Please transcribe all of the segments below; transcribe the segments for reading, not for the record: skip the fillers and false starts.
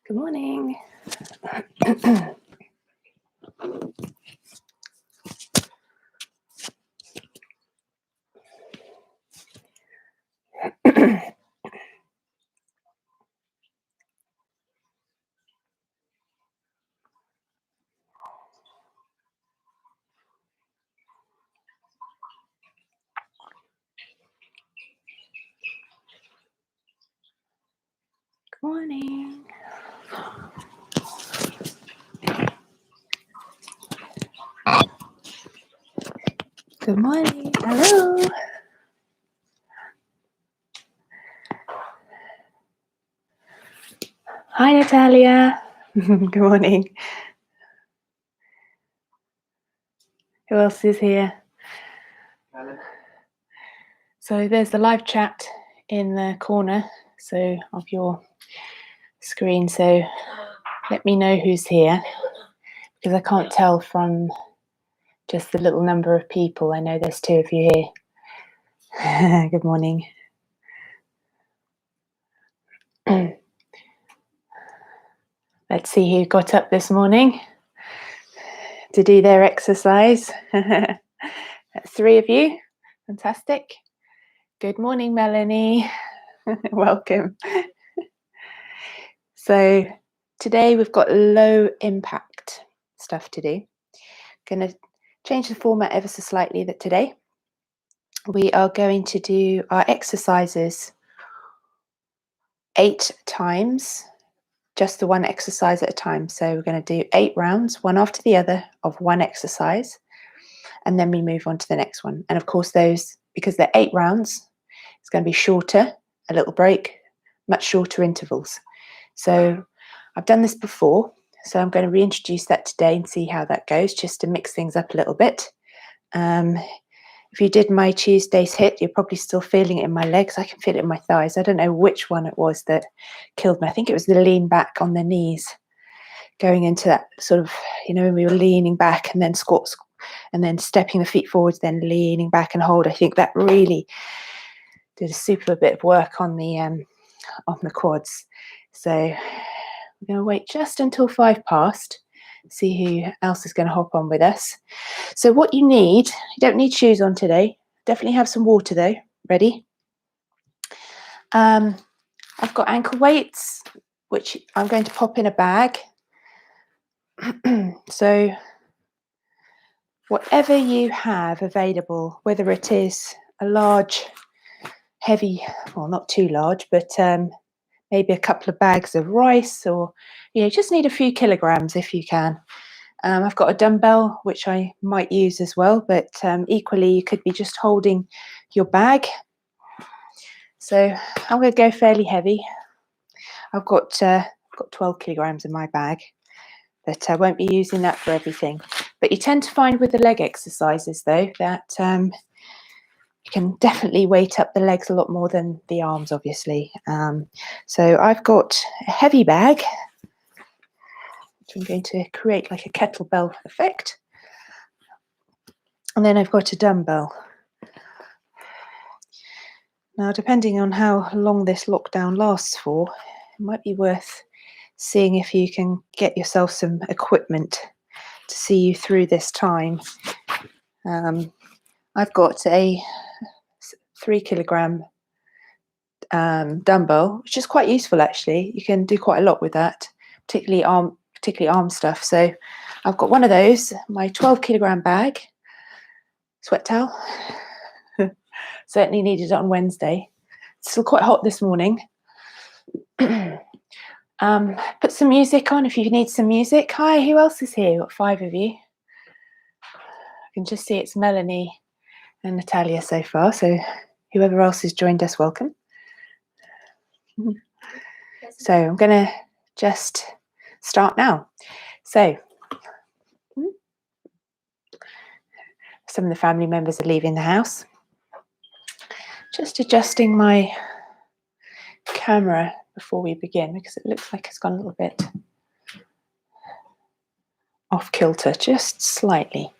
Good morning. Good morning. Good morning. Hello. Hi, Natalia. Good morning. Who else is here? So there's the live chat in the corner of your screen. So let me know who's here, because I can't tell from just the little number of people. I know there's 2 of you here. Good morning. Let's see who got up this morning to do their exercise. 3 of you. Fantastic. Good morning, Melanie. Welcome. So today we've got low impact stuff to do. Going to change the format ever so slightly. That today we are going to do our exercises 8 times, just the one exercise at a time. So we're going to do 8 rounds, one after the other, of one exercise, and then we move on to the next one. And of course, those, because they're 8 rounds, it's going to be shorter, a little break, much shorter intervals. So I've done this before, so I'm going to reintroduce that today and see how that goes, just to mix things up a little bit. If you did my Tuesday's hit, you're probably still feeling it in my legs. I can feel it in my thighs. I don't know which one it was that killed me. I think it was the lean back on the knees, going into that sort of, when we were leaning back and then squats and then stepping the feet forwards, then leaning back and hold. I think that really did a super bit of work on the quads. So we're going to wait just until 5 past, see who else is going to hop on with us. So what you need, you don't need shoes on today. Definitely have some water though, ready. I've got ankle weights, which I'm going to pop in a bag. So whatever you have available, whether it is a large, heavy, well, not too large, but maybe a couple of bags of rice, or just need a few kilograms if you can. I've got a dumbbell, which I might use as well, but equally you could be just holding your bag. So I'm going to go fairly heavy. I've got 12 kilograms in my bag, but I won't be using that for everything. But you tend to find with the leg exercises though that you can definitely weight up the legs a lot more than the arms, obviously. So I've got a heavy bag, which I'm going to create like a kettlebell effect. And then I've got a dumbbell. Now, depending on how long this lockdown lasts for, it might be worth seeing if you can get yourself some equipment to see you through this time. I've got a 3 kilogram dumbbell, which is quite useful actually. You can do quite a lot with that, particularly arm stuff. So I've got one of those, my 12 kilogram bag, sweat towel. Certainly needed it on Wednesday. It's still quite hot this morning. Put some music on if you need some music. Hi, who else is here? We've got 5 of you. I can just see it's Melanie and Natalia so far. So whoever else has joined us, welcome. So I'm going to just start now. So some of the family members are leaving the house. Just adjusting my camera before we begin, because it looks like it's gone a little bit off kilter, just slightly.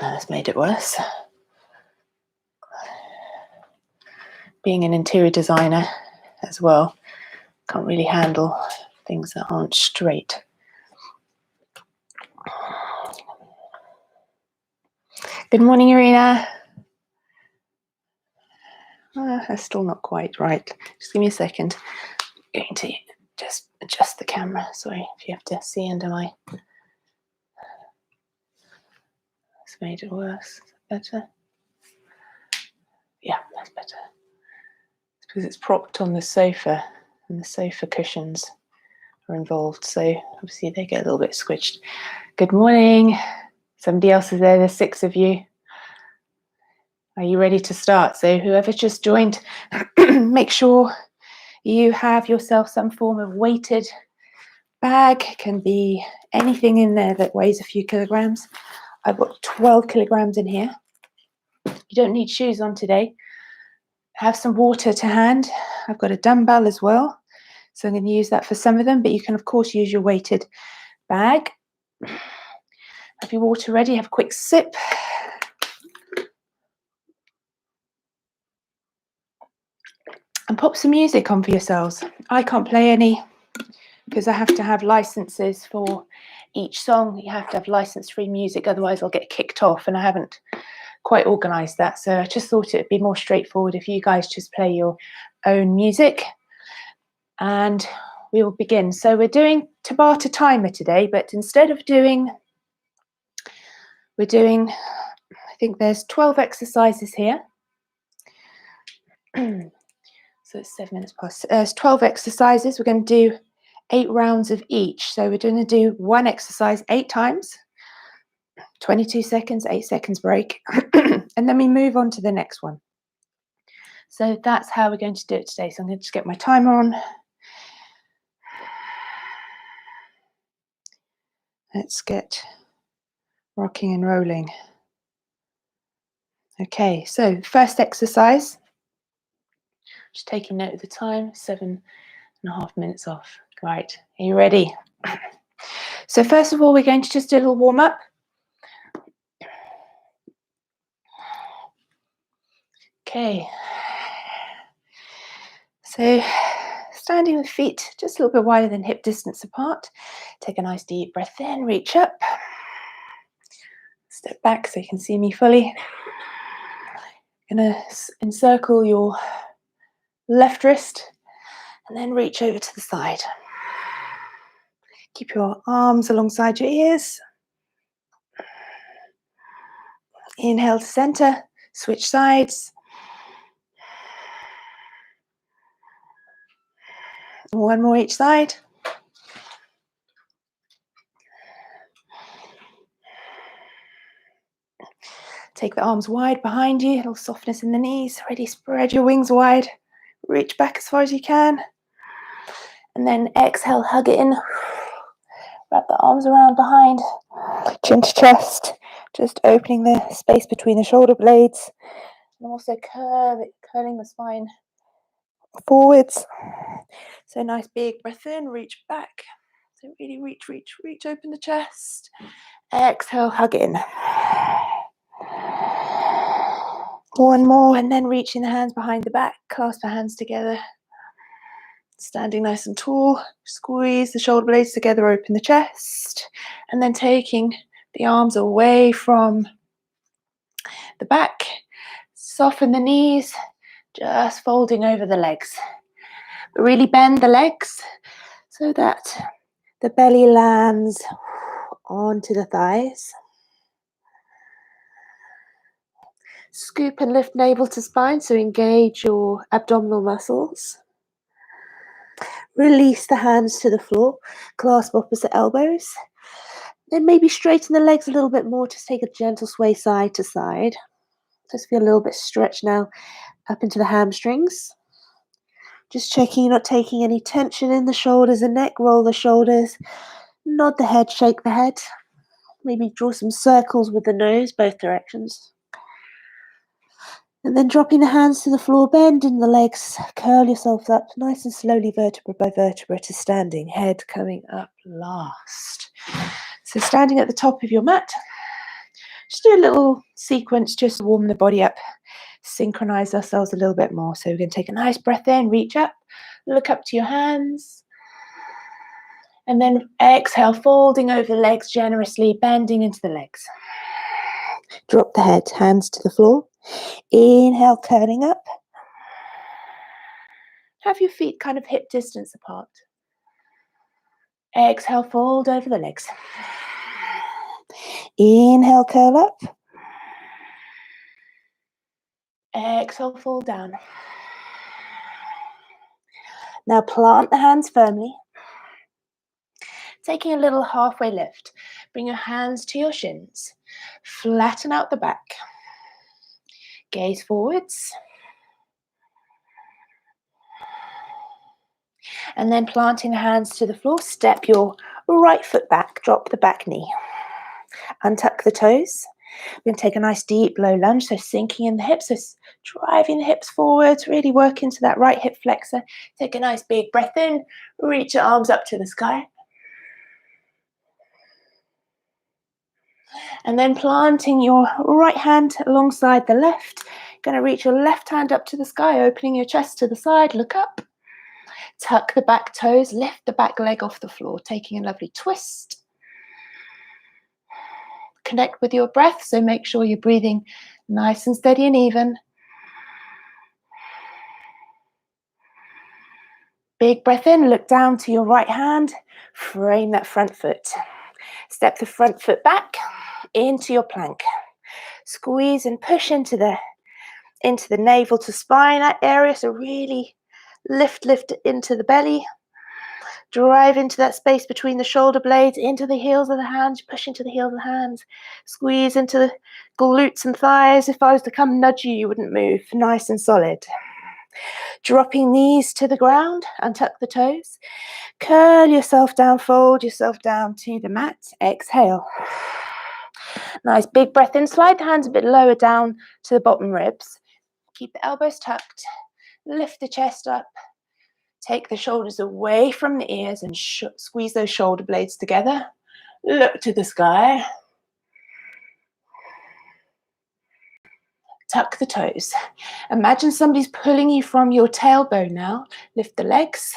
That's made it worse. Being an interior designer as well, Can't really handle things that aren't straight. Good morning, Irina. That's still not quite right. Just give me a second. I'm going to just adjust the camera. Sorry if you have to see under my... It's made it worse. Better? Yeah, that's better. It's because it's propped on the sofa and the sofa cushions are involved, so obviously they get a little bit squished. Good morning. Somebody else is there. There's 6 of you. Are you ready to start? So whoever just joined, make sure you have yourself some form of weighted bag. Can be anything in there that weighs a few kilograms. I've got 12 kilograms in here. You don't need shoes on today. Have some water to hand. I've got a dumbbell as well, so I'm going to use that for some of them, but you can of course use your weighted bag. Have your water ready, have a quick sip. And pop some music on for yourselves. I can't play any because I have to have licenses for each song. You have to have license-free music, otherwise I'll get kicked off, and I haven't quite organised that. So I just thought it'd be more straightforward if you guys just play your own music. And we will begin. So we're doing Tabata timer today, but instead of we're doing, I think there's 12 exercises here. So it's 7 minutes past. There's 12 exercises. We're going to do 8 rounds of each. So we're going to do one exercise 8 times, 22 seconds, 8 seconds break, and then we move on to the next one. So that's how we're going to do it today. So I'm going to just get my timer on. Let's get rocking and rolling. Okay, so first exercise, just taking note of the time, 7.5 minutes off. Right, are you ready? So first of all, we're going to just do a little warm up. Okay, so standing with feet just a little bit wider than hip distance apart. Take a nice deep breath in, reach up. Step back so you can see me fully. Gonna encircle your left wrist and then reach over to the side. Keep your arms alongside your ears. Inhale to center, switch sides. One more each side. Take the arms wide behind you, a little softness in the knees. Ready, spread your wings wide. Reach back as far as you can. And then exhale, hug it in. Wrap the arms around behind. Chin to chest. Just opening the space between the shoulder blades. And also curling the spine forwards. So nice big breath in, reach back. So really reach, open the chest. Exhale, hug it in. One more, and then reaching the hands behind the back, clasp the hands together. Standing nice and tall, squeeze the shoulder blades together, open the chest, and then taking the arms away from the back, soften the knees, just folding over the legs. But really bend the legs so that the belly lands onto the thighs. Scoop and lift navel to spine, so engage your abdominal muscles. Release the hands to the floor, clasp opposite elbows. Then maybe straighten the legs a little bit more, just take a gentle sway side to side. Just feel a little bit stretched now up into the hamstrings. Just checking you're not taking any tension in the shoulders and neck. Roll the shoulders, nod the head, shake the head. Maybe draw some circles with the nose, both directions. And then dropping the hands to the floor, bend in the legs, curl yourself up nice and slowly, vertebra by vertebra, to standing, head coming up last. So standing at the top of your mat, just do a little sequence just to warm the body up, synchronize ourselves a little bit more. So we're going to take a nice breath in, reach up, Look up to your hands. And then exhale, folding over the legs generously, bending into the legs. Drop the head, hands to the floor. Inhale, curling up. Have your feet kind of hip distance apart. Exhale, fold over the legs. Inhale, curl up. Exhale, fold down. Now plant the hands firmly. Taking a little halfway lift. Bring your hands to your shins. Flatten out the back. Gaze forwards. And then planting the hands to the floor, step your right foot back, drop the back knee. Untuck the toes. We're going to take a nice deep low lunge, so sinking in the hips, so driving the hips forwards, really work into that right hip flexor. Take a nice big breath in, reach your arms up to the sky. And then planting your right hand alongside the left. Going to reach your left hand up to the sky, opening your chest to the side, look up. Tuck the back toes, lift the back leg off the floor, taking a lovely twist. Connect with your breath, so make sure you're breathing nice and steady and even. Big breath in, look down to your right hand, frame that front foot. Step the front foot back into your plank. Squeeze and push into the navel to spine, that area, so really lift into the belly. Drive into that space between the shoulder blades, into the heels of the hands, push into the heels of the hands. Squeeze into the glutes and thighs. If I was to come nudge you, you wouldn't move. Nice and solid. Dropping knees to the ground, untuck the toes. Curl yourself down, fold yourself down to the mat. Exhale. Nice big breath in. Slide the hands a bit lower down to the bottom ribs. Keep the elbows tucked. Lift the chest up. Take the shoulders away from the ears and squeeze those shoulder blades together. Look to the sky. Tuck the toes. Imagine somebody's pulling you from your tailbone now. Lift the legs.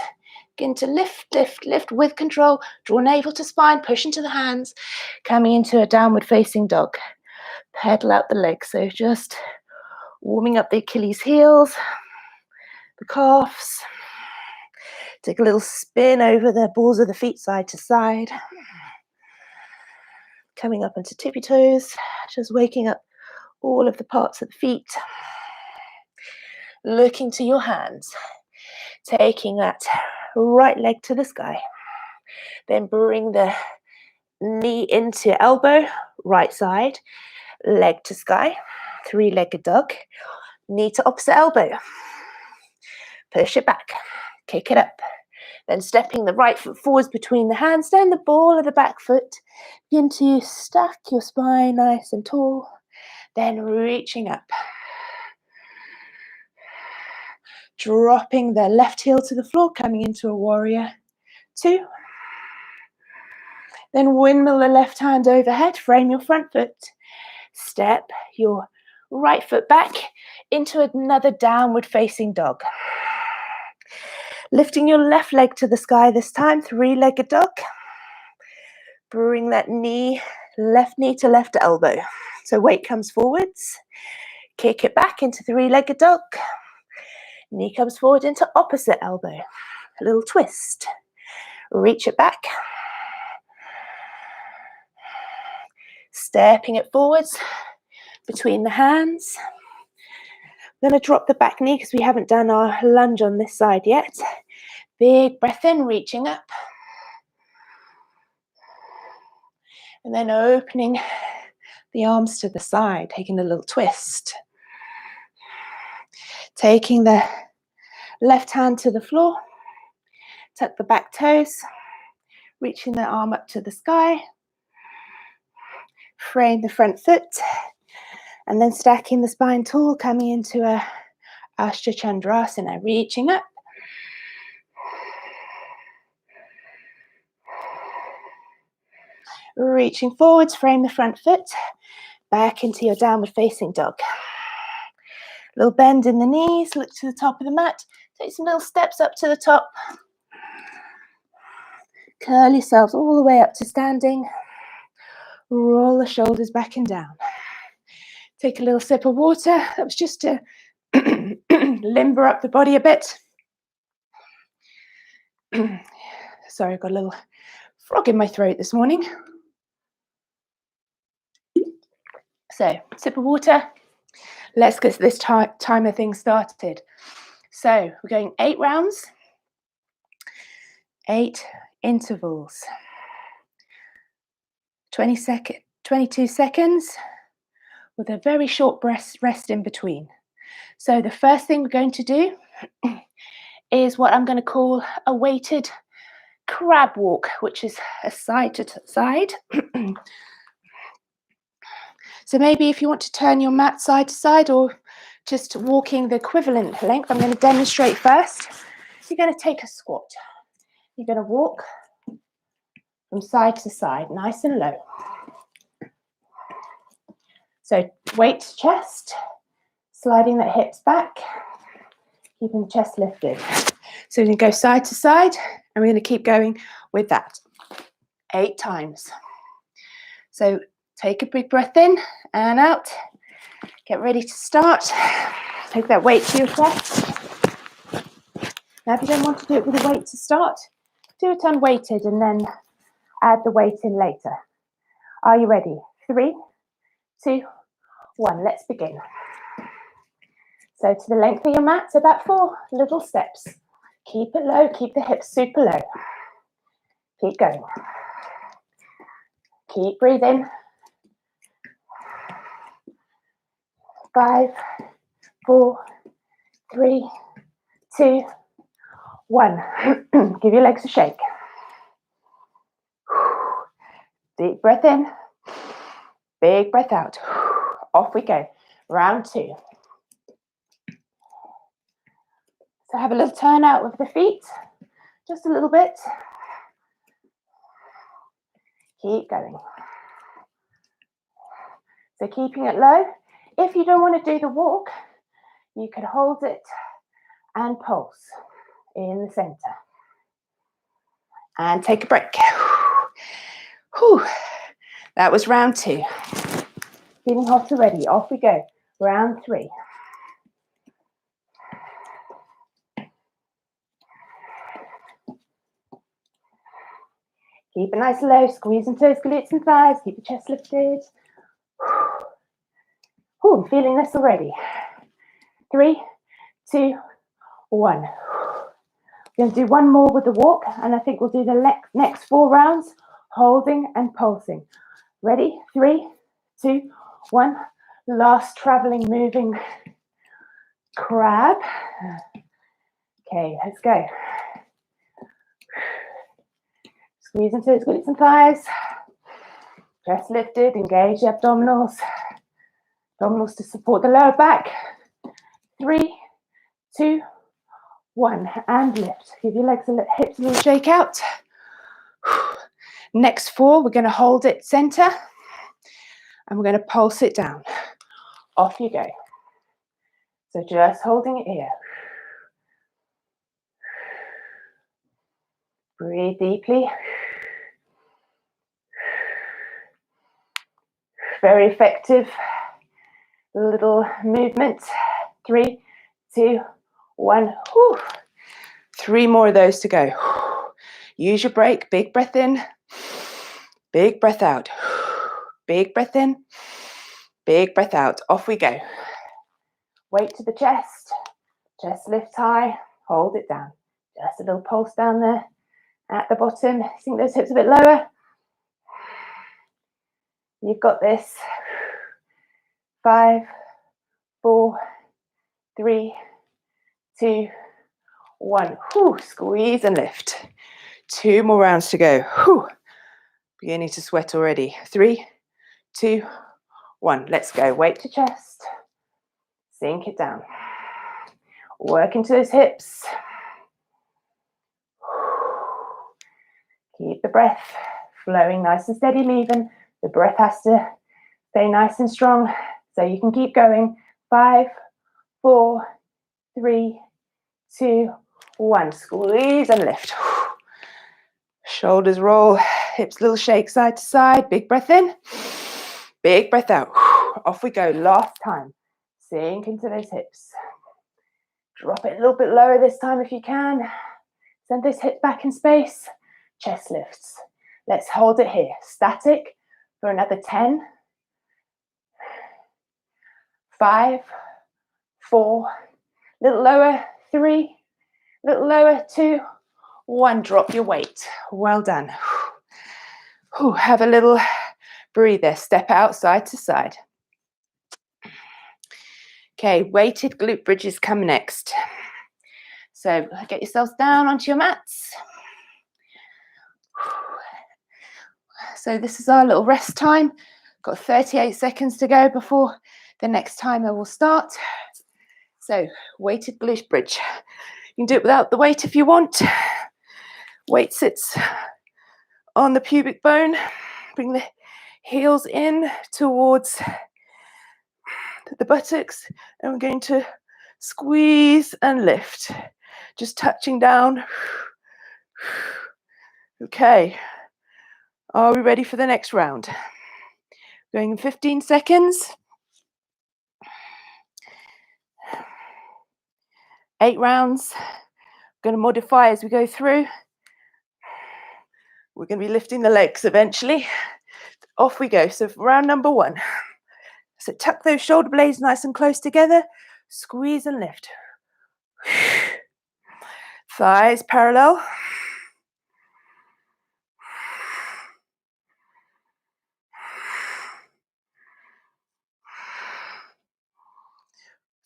Begin to lift with control. Draw navel to spine, push into the hands. Coming into a downward facing dog. Pedal out the legs. So just warming up the Achilles heels, the calves. Take a little spin over the balls of the feet side to side. Coming up into tippy toes, just waking up all of the parts of the feet. Looking to your hands. Taking that right leg to the sky. Then bring the knee into elbow, right side, leg to sky. Three-legged dog. Knee to opposite elbow. Push it back. Kick it up. Then stepping the right foot forwards between the hands, down the ball of the back foot. Begin to stack your spine nice and tall. Then reaching up. Dropping the left heel to the floor, coming into a warrior 2. Then windmill the left hand overhead, frame your front foot. Step your right foot back into another downward facing dog. Lifting your left leg to the sky this time, three-legged dog. Bring that knee, left knee to left elbow. So weight comes forwards. Kick it back into three-legged dog. Knee comes forward into opposite elbow. A little twist. Reach it back. Stepping it forwards between the hands. We're going to drop the back knee because we haven't done our lunge on this side yet. Big breath in, reaching up. And then opening the arms to the side, taking a little twist. Taking the left hand to the floor. Tuck the back toes. Reaching the arm up to the sky. Frame the front foot. And then stacking the spine tall, coming into a Astra Chandrasana, reaching up. Reaching forwards, frame the front foot, back into your downward facing dog. Little bend in the knees, look to the top of the mat, Take some little steps up to the top. Curl yourselves all the way up to standing. Roll the shoulders back and down. Take a little sip of water. That was just to limber up the body a bit. Sorry, I've got a little frog in my throat this morning. So, sip of water. Let's get this timer thing started. So, we're going 8 rounds, 8 intervals, 22 seconds with a very short rest in between. So, the first thing we're going to do is what I'm going to call a weighted crab walk, which is a side to side. So maybe if you want to turn your mat side to side or just walking the equivalent length, I'm going to demonstrate first. You're going to take a squat. You're going to walk from side to side, nice and low. So weight to chest, sliding the hips back, keeping the chest lifted. So we're going to go side to side, and we're going to keep going with that 8 times. So take a big breath in and out. Get ready to start. Take that weight to your chest. Now, if you don't want to do it with a weight to start, do it unweighted and then add the weight in later. Are you ready? 3, 2, 1. Let's begin. So to the length of your mat, about 4 little steps. Keep it low. Keep the hips super low. Keep going. Keep breathing. 5, 4, 3, 2, 1. Give your legs a shake. Deep breath in. Big breath out. Off we go. Round 2. So have a little turn out with the feet. Just a little bit. Keep going. So keeping it low. If you don't want to do the walk, you can hold it and pulse in the center. And take a break. Whew. That was round 2. Feeling hot already. Off we go. Round 3. Keep it nice and low. Squeeze into those glutes and thighs. Keep the chest lifted. Oh, I'm feeling this already. 3, 2, 1. We're going to do one more with the walk, and I think we'll do the next 4 rounds, holding and pulsing. Ready? 3, 2, 1. Last traveling, moving crab. Okay, let's go. Squeeze into those glutes and thighs. Chest lifted, engage the abdominals. Abdominals to support the lower back. 3, 2, 1, and lift. Give your legs and hips a little shake out. Next 4, we're going to hold it center, and we're going to pulse it down. Off you go. So just holding it here. Breathe deeply. Very effective little movement. 3, 2, 1. Whew. 3 more of those to go. Use your break. Big breath in. Big breath out. Big breath in. Big breath out. Off we go. Weight to the chest. Chest lifts high. Hold it down. Just a little pulse down there at the bottom. Sink those hips a bit lower. You've got this. 5, 4, 3, 2, 1. Whew. Squeeze and lift. 2 more rounds to go. Whew. Beginning to sweat already. 3, 2, 1. Let's go. Weight to chest. Sink it down. Work into those hips. Keep the breath flowing nice and steady and even. The breath has to stay nice and strong so you can keep going. 5, 4, 3, 2, 1. Squeeze and lift. Shoulders roll, hips little shake side to side. Big breath in, big breath out. Off we go, last time. Sink into those hips. Drop it a little bit lower this time if you can. Send those hips back in space. Chest lifts. Let's hold it here. Static for another 10. 5, 4, little lower, 3, little lower, 2, 1. Drop your weight. Well done. Have a little breather. Step out side to side. Okay, weighted glute bridges come next. So get yourselves down onto your mats. So this is our little rest time. Got 38 seconds to go before the next timer will start. So weighted glute bridge. You can do it without the weight if you want. Weight sits on the pubic bone. Bring the heels in towards the buttocks, and we're going to squeeze and lift, just touching down. Okay, are we ready for the next round? Going in 15 seconds. 8 rounds. We're going to modify as we go through. We're going to be lifting the legs eventually. Off we go. So for round number 1. So tuck those shoulder blades nice and close together. Squeeze and lift. Thighs parallel.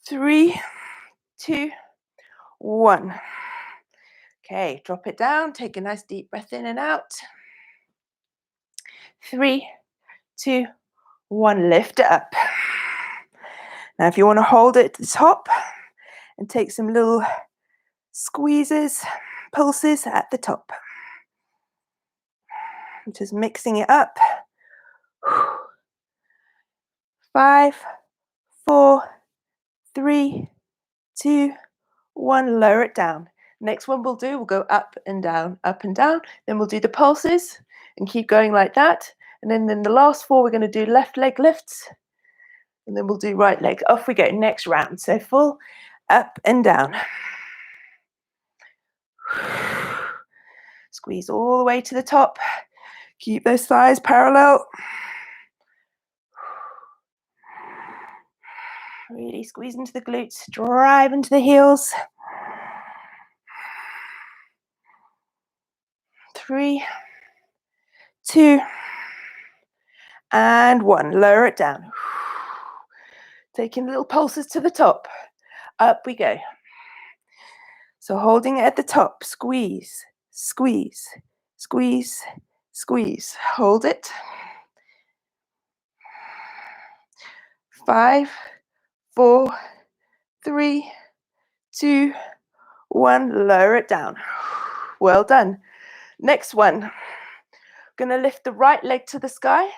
3, 2, 1. Okay, drop it down. Take a nice deep breath in and out. 3, 2, 1. Lift it up. Now, if you want to hold it at the top and take some little squeezes, pulses at the top. Just mixing it up. 5, 4, 3, 2, 1. Lower it down. Next one we'll do, we'll go up and down, then we'll do the pulses and keep going like that. And then in the last 4, we're going to do left leg lifts, and then we'll do right leg. Off we go, next round. So full up and down. Squeeze all the way to the top. Keep those thighs parallel. Really squeeze into the glutes, drive into the heels. 3, 2, and 1. Lower it down. Taking little pulses to the top. Up we go. So holding it at the top, squeeze, squeeze, squeeze, squeeze. Hold it. 5, 4, 3, 2, 1. Lower it down. Well done. Next one. Going to lift the right leg to the sky.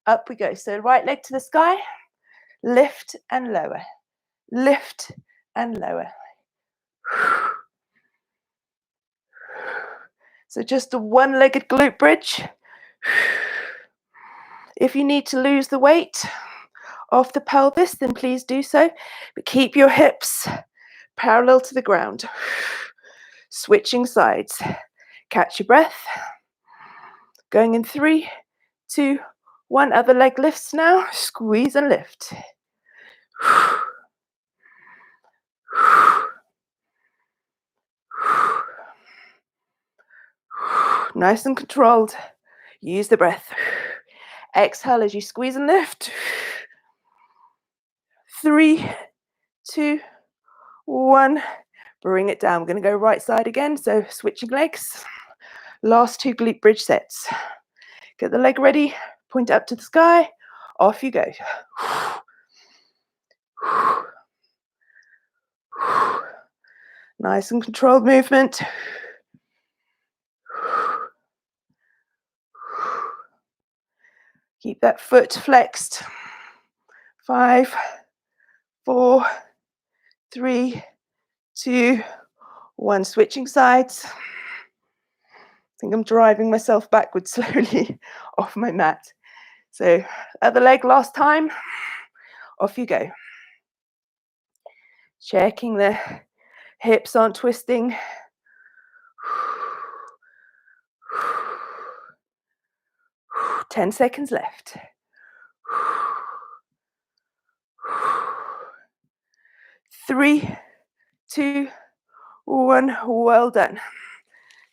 Up we go. So right leg to the sky. Lift and lower. Lift and lower. So just a one-legged glute bridge. If you need to lose the weight off the pelvis, then please do so. But keep your hips parallel to the ground. Switching sides. Catch your breath. Going in 3, 2, 1. Other leg lifts now. Squeeze and lift. Nice and controlled. Use the breath. Exhale as you squeeze and lift. 3, 2, 1. Bring it down. We're going to go right side again. So switching legs. Last 2 glute bridge sets. Get the leg ready. Point up to the sky. Off you go. Nice and controlled movement. Keep that foot flexed. 5, 4, 3, 2, 1. Switching sides. I think I'm driving myself backwards slowly off my mat. So other leg last time. Off you go. Checking the hips aren't twisting. 10 seconds left. 3, 2, 1. Well done.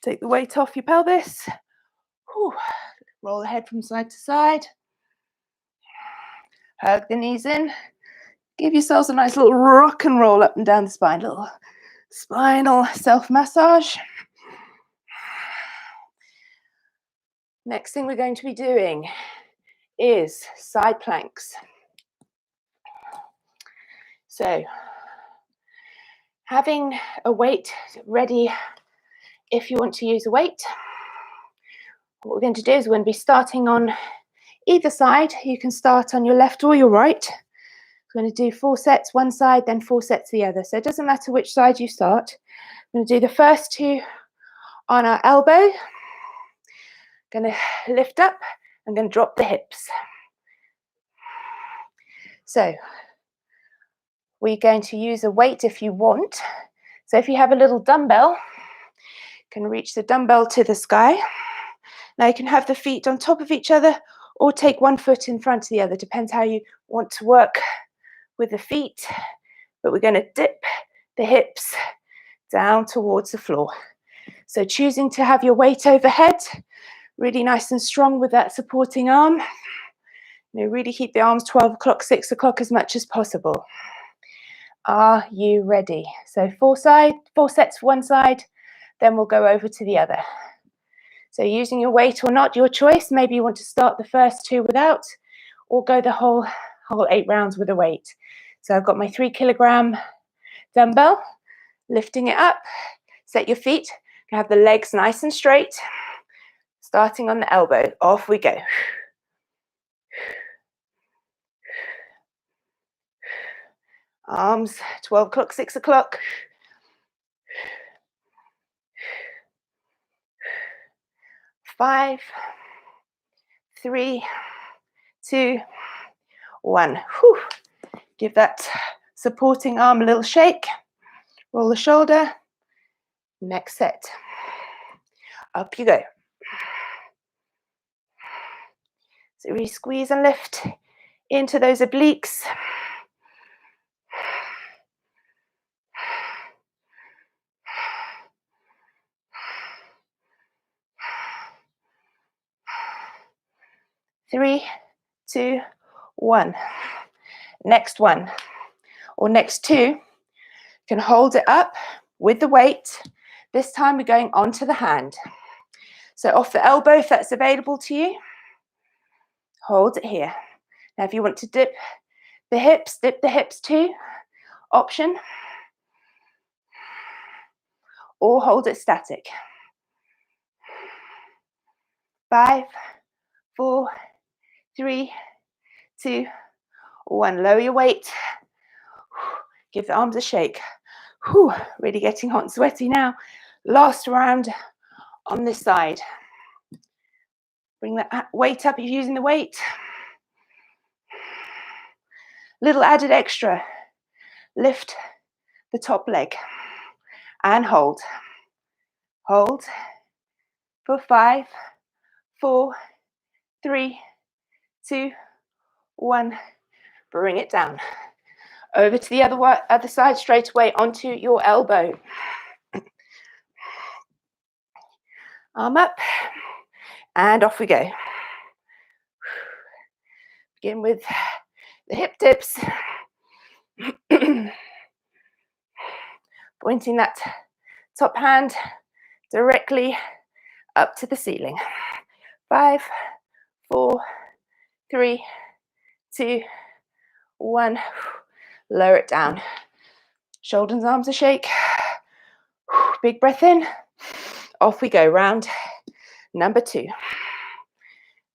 Take the weight off your pelvis. Roll the head from side to side. Hug the knees in. Give yourselves a nice little rock and roll up and down the spine. Little spinal self-massage. Next thing we're going to be doing is side planks. So, having a weight ready if you want to use a weight. What we're going to do is we're going to be starting on either side. You can start on your left or your right. We're going to do 4 sets one side, then 4 sets the other. So it doesn't matter which side you start. We're going to do the first 2 on our elbow. Going to lift up. I'm going to drop the hips. So we're going to use a weight if you want. So if you have a little dumbbell, you can reach the dumbbell to the sky. Now you can have the feet on top of each other or take one foot in front of the other. Depends how you want to work with the feet. But we're going to dip the hips down towards the floor. So choosing to have your weight overhead, really nice and strong with that supporting arm. Really keep the arms 12 o'clock, 6 o'clock as much as possible. Are you ready? So 4 sets for one side, then we'll go over to the other. So using your weight or not, your choice. Maybe you want to start the first 2 without, or go the whole 8 rounds with a weight. So I've got my 3 kilogram dumbbell, lifting it up. Set your feet, have the legs nice and straight. Starting on the elbow, off we go. Arms, 12 o'clock, 6 o'clock. 5, 3, 2, 1. Whew. Give that supporting arm a little shake. Roll the shoulder. Next set. Up you go. So really squeeze and lift into those obliques. Three, 2, 1. Next one, or next 2, you can hold it up with the weight. This time we're going onto the hand. So off the elbow, if that's available to you, hold it here. Now if you want to dip the hips too, option, or hold it static. 5, 4, 3, 2, 1. Lower your weight. Give the arms a shake. Whew, really getting hot and sweaty now. Last round on this side. Bring that weight up if you're using the weight. Little added extra. Lift the top leg and hold. Hold for 5, 4, 3, 2, 1. Bring it down. Over to the other side straight away onto your elbow. Arm up and off we go. Begin with the hip dips. Pointing that top hand directly up to the ceiling. 5, 4, 3, 2, 1. Lower it down. Shoulders and arms a shake. Big breath in. Off we go. Round number 2.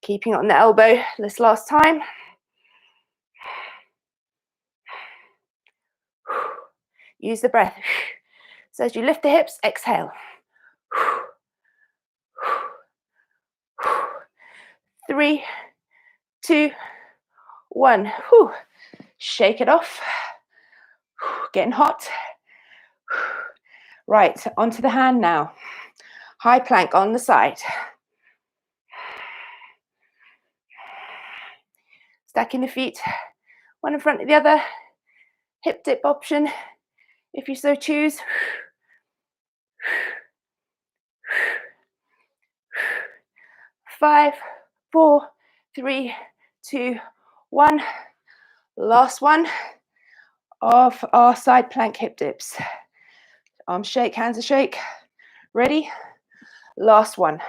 Keeping it on the elbow this last time. Use the breath So as you lift the hips, exhale. 3, 2, 1. Shake it off. Getting hot. Right, onto the hand now. High plank on the side. Stacking the feet, one in front of the other. Hip dip option, if you so choose. 5, 4, 3, 2, 1. Last one of our side plank hip dips. Arms shake, hands a shake. Ready? Last one.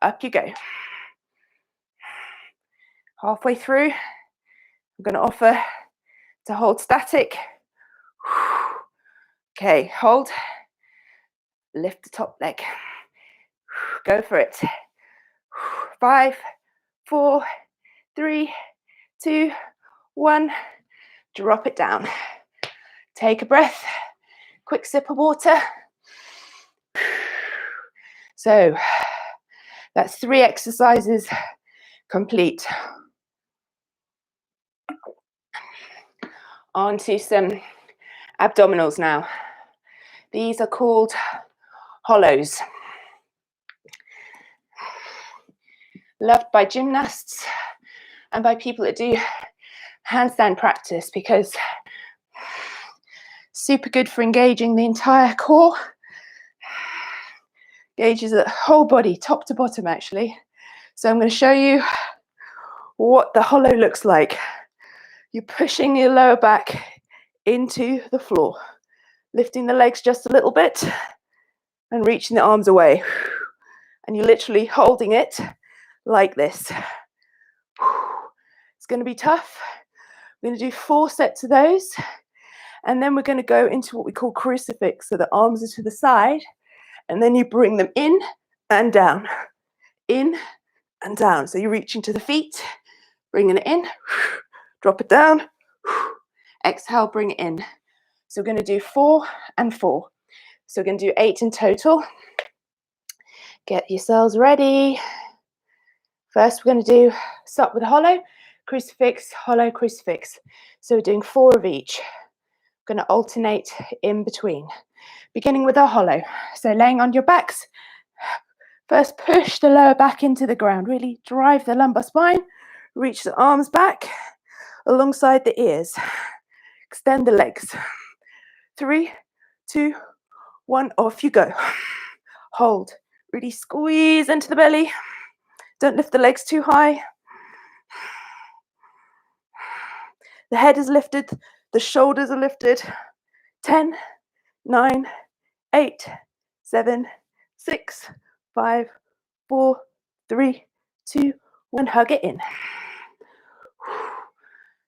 Up you go. Halfway through, I'm going to offer to hold static. Okay, hold. Lift the top leg. Go for it. 5, 4, 3, 2, 1. Drop it down. Take a breath. Quick sip of water. So that's 3 exercises complete. On to some abdominals now. These are called hollows. Loved by gymnasts and by people that do handstand practice because super good for engaging the entire core. Engages the whole body, top to bottom actually. So I'm going to show you what the hollow looks like. You're pushing your lower back into the floor, lifting the legs just a little bit and reaching the arms away. And you're literally holding it like this. It's going to be tough. We're going to do 4 sets of those. And then we're going to go into what we call crucifix. So the arms are to the side. And then you bring them in and down. In and down. So you're reaching to the feet, bringing it in, drop it down, exhale, bring it in. So we're going to do 4 and 4. So we're going to do 8 in total. Get yourselves ready. First, we're going to start with a hollow, crucifix, hollow, crucifix. So we're doing 4 of each. We're going to alternate in between. Beginning with our hollow. So laying on your backs. First, push the lower back into the ground. Really drive the lumbar spine. Reach the arms back alongside the ears. Extend the legs. 3, 2, 1. Off you go. Hold. Really squeeze into the belly. Don't lift the legs too high. The head is lifted. The shoulders are lifted. 10, 9, 8, 7, 6, 5, 4, 3, 2, 1. Hug it in.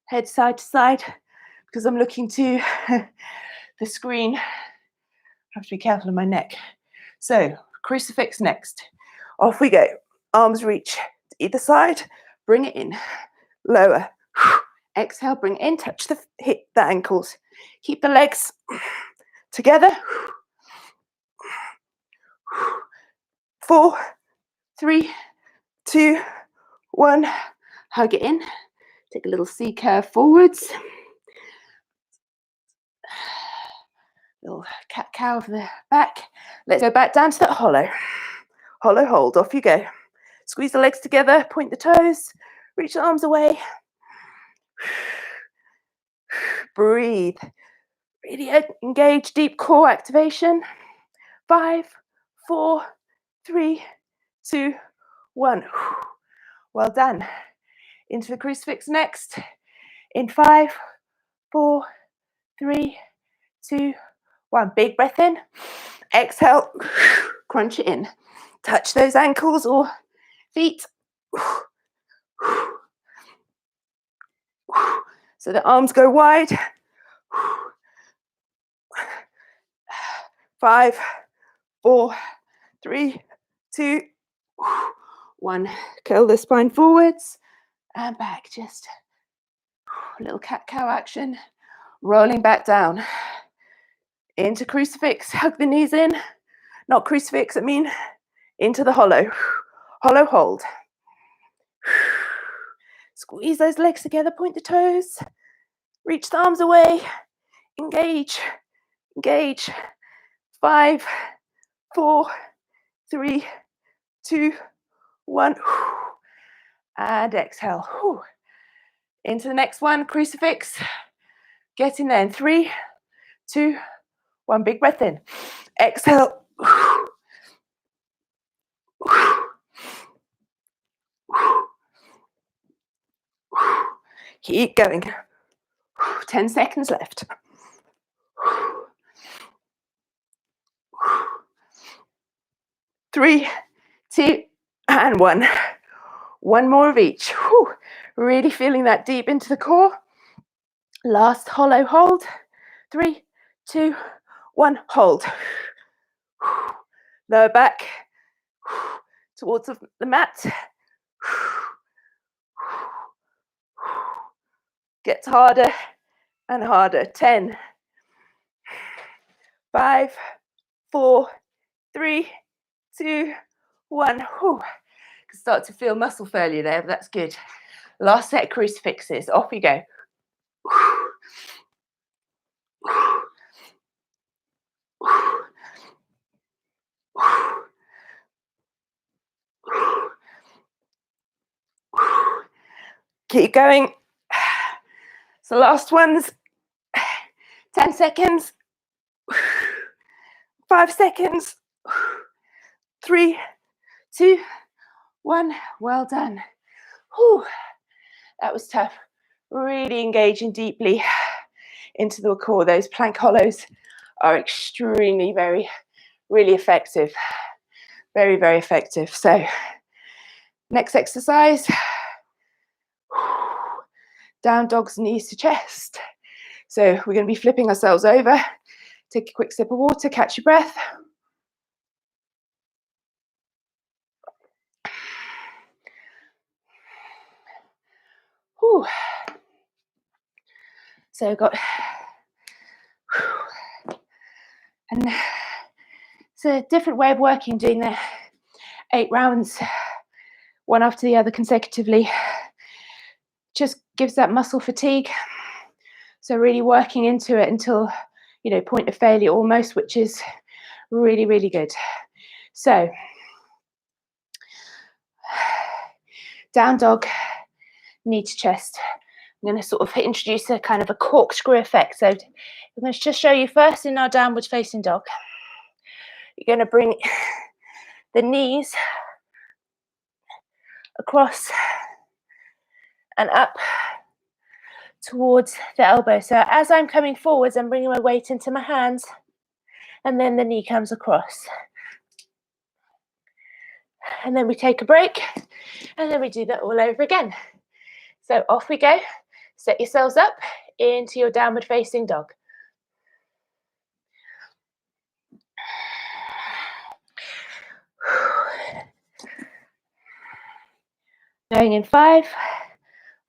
Head side to side because I'm looking to the screen. I have to be careful of my neck. So crucifix next. Off we go. Arms reach to either side. Bring it in. Lower. Exhale, bring it in. Touch the hip, the ankles. Keep the legs together. 4, 3, 2, 1. Hug it in. Take a little C curve forwards. Little cat cow for the back. Let's go back down to that hollow. Hollow hold. Off you go. Squeeze the legs together. Point the toes. Reach the arms away. Breathe. Really engage deep core activation. 5, 4, 3, 2, 1. Well done. Into the crucifix next. In 5, 4, 3, 2, 1. Big breath in. Exhale. Crunch it in. Touch those ankles or feet. So the arms go wide. 5, 4, 3, 2, 1. Curl the spine forwards and back. Just a little cat-cow action. Rolling back down. Into crucifix, hug the knees in. Not crucifix, I mean into the hollow. Hollow hold. Squeeze those legs together, point the toes. Reach the arms away. Engage. Engage. 5, 4, 3, 2, 1. And exhale. Into the next one, crucifix. Get in there in 3, 2, 1. Big breath in. Exhale. Keep going. 10 seconds left. 3, 2, and 1. One more of each. Really feeling that deep into the core. Last hollow hold. 3, 2, 1. Hold. Lower back towards the mat. Gets harder and harder. 10, 5, 4, 3, 2, 1. Start to feel muscle failure there, but that's good. Last set of crucifixes. Off we go. Keep going. So last ones. 10 seconds. 5 seconds. 3, 2, 1. Well done. That was tough. Really engaging deeply into the core. Those plank hollows are extremely, really effective. Very, very effective. So next exercise. Down dogs, knees to chest. So we're going to be flipping ourselves over. Take a quick sip of water, catch your breath. So I've got, and it's a different way of working, doing the 8 rounds, one after the other consecutively. Just gives that muscle fatigue. So really working into it until, point of failure almost, which is really, really good. So down dog, knee to chest. I'm going to sort of introduce a kind of a corkscrew effect. So I'm going to just show you first in our downward facing dog. You're going to bring the knees across and up towards the elbow. So as I'm coming forwards, I'm bringing my weight into my hands, and then the knee comes across. And then we take a break, and then we do that all over again. So off we go. Set yourselves up into your downward facing dog. Going in 5,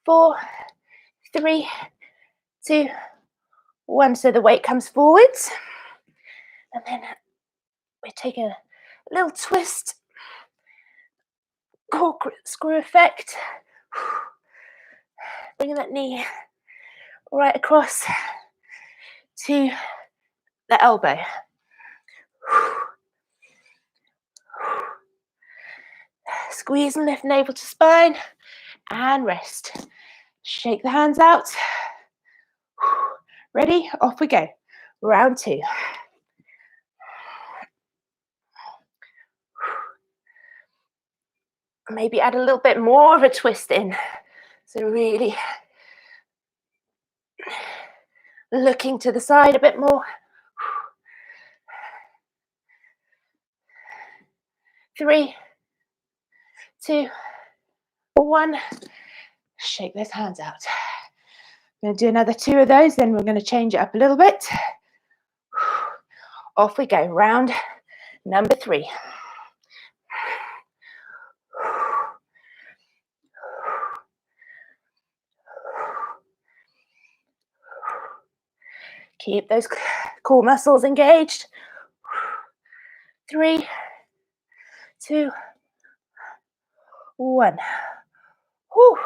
4, 3, 2, 1. So the weight comes forwards, and then we're taking a little twist, corkscrew effect. Bringing that knee right across to the elbow. Squeeze and lift navel to spine, and rest. Shake the hands out. Ready? Off we go. Round 2. Maybe add a little bit more of a twist in. So really looking to the side a bit more. 3, 2, 1. Shake those hands out. I'm going to do another 2 of those, then we're going to change it up a little bit. Off we go. Round number 3. Keep those Core muscles engaged. 3, 2, 1. Whew.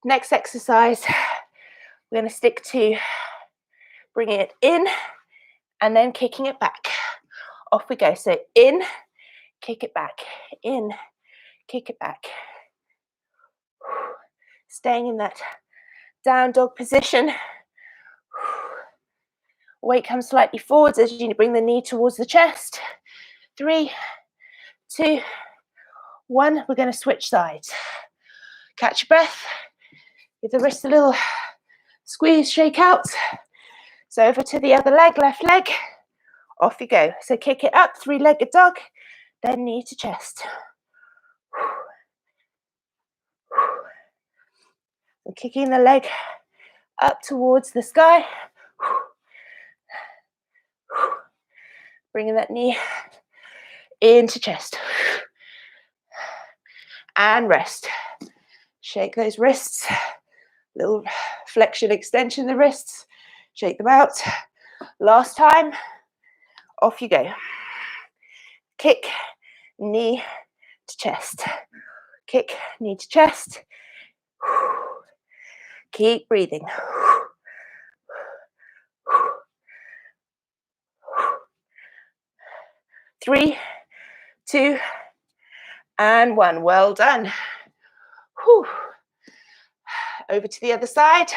Next exercise, we're going to stick to bringing it in and then kicking it back. Off we go. So in, kick it back. In, kick it back. Staying in that down dog position. Weight comes slightly forwards as you bring the knee towards the chest. 3, 2, 1. We're going to switch sides. Catch your breath. Give the wrist a little squeeze, shake out. So over to the other leg, left leg. Off you go. So kick it up, 3-legged dog, then knee to chest. And kicking the leg up towards the sky. Bringing that knee into chest. And rest. Shake those wrists. Little flexion, extension of the wrists. Shake them out. Last time. Off you go. Kick, knee to chest. Kick, knee to chest. Keep breathing. 3, 2, and 1. Well done. Whew. Over to the other side.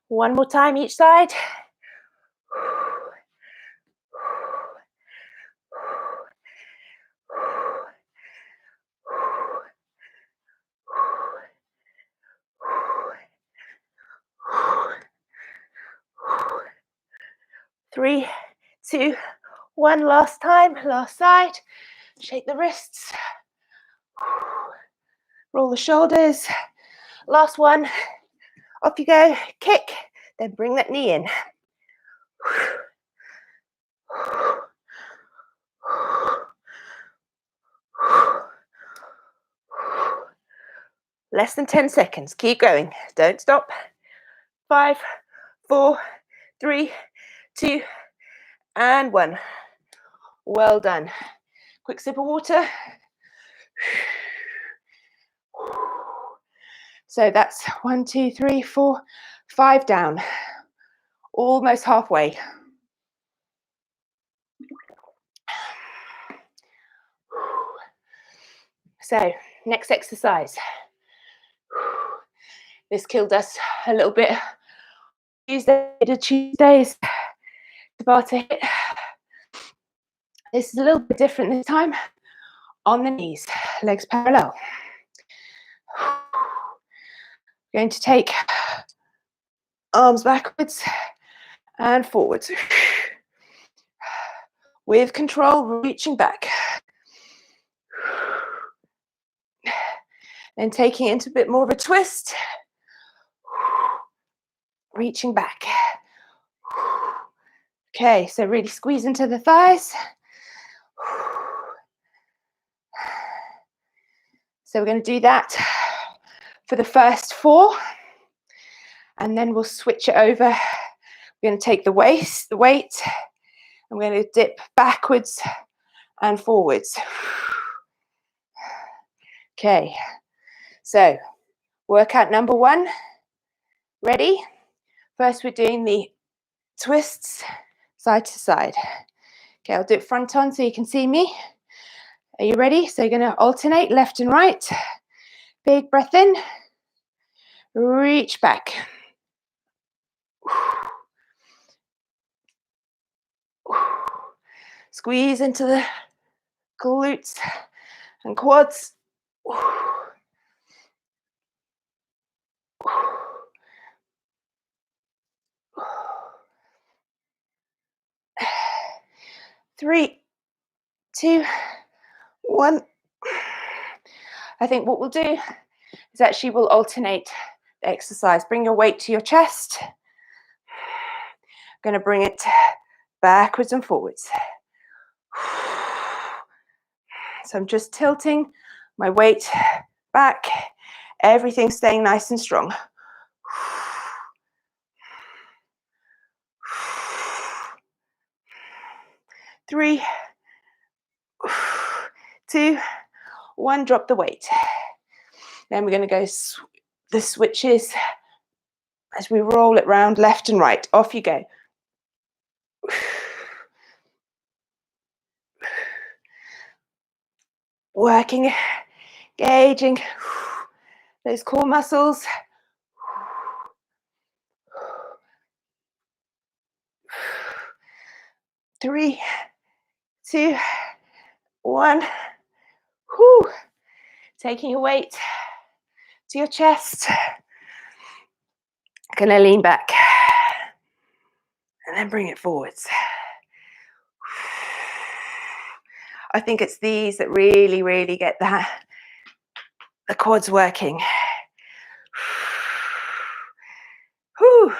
One more time each side. 3, 2, 1. Last time, last side. Shake the wrists. Roll the shoulders. Last one. Off you go. Kick. Then bring that knee in. Less than 10 seconds. Keep going. Don't stop. 5, 4, 3, 2, and 1. Well done. Quick sip of water. So that's 1, 2, 3, 4, 5 down. Almost halfway. So next exercise. This killed us a little bit. Tuesdays, Tabata hit. This is a little bit different this time. On the knees, legs parallel. Going to take arms backwards and forwards. With control, reaching back. Then taking it into a bit more of a twist. Reaching back. Okay, so really squeeze into the thighs. So we're going to do that for the first 4. And then we'll switch it over. We're going to take the weight, and we're going to dip backwards and forwards. Okay, so workout number 1. Ready? First, we're doing the twists side to side. Okay, I'll do it front on so you can see me. Are you ready? So you're going to alternate left and right. Big breath in. Reach back. Squeeze into the glutes and quads. 3, 2, 1. I think what we'll do is actually we'll alternate the exercise. Bring your weight to your chest. I'm going to bring it backwards and forwards. So I'm just tilting my weight back. Everything staying nice and strong. Three, 2, 1, drop the weight. Then we're going to go the switches as we roll it round left and right. Off you go. Working, engaging those core muscles. 3, 2, 1. Whew. Taking your weight to your chest. Gonna lean back and then bring it forwards. I think it's these that really, really get the quads working. Whew.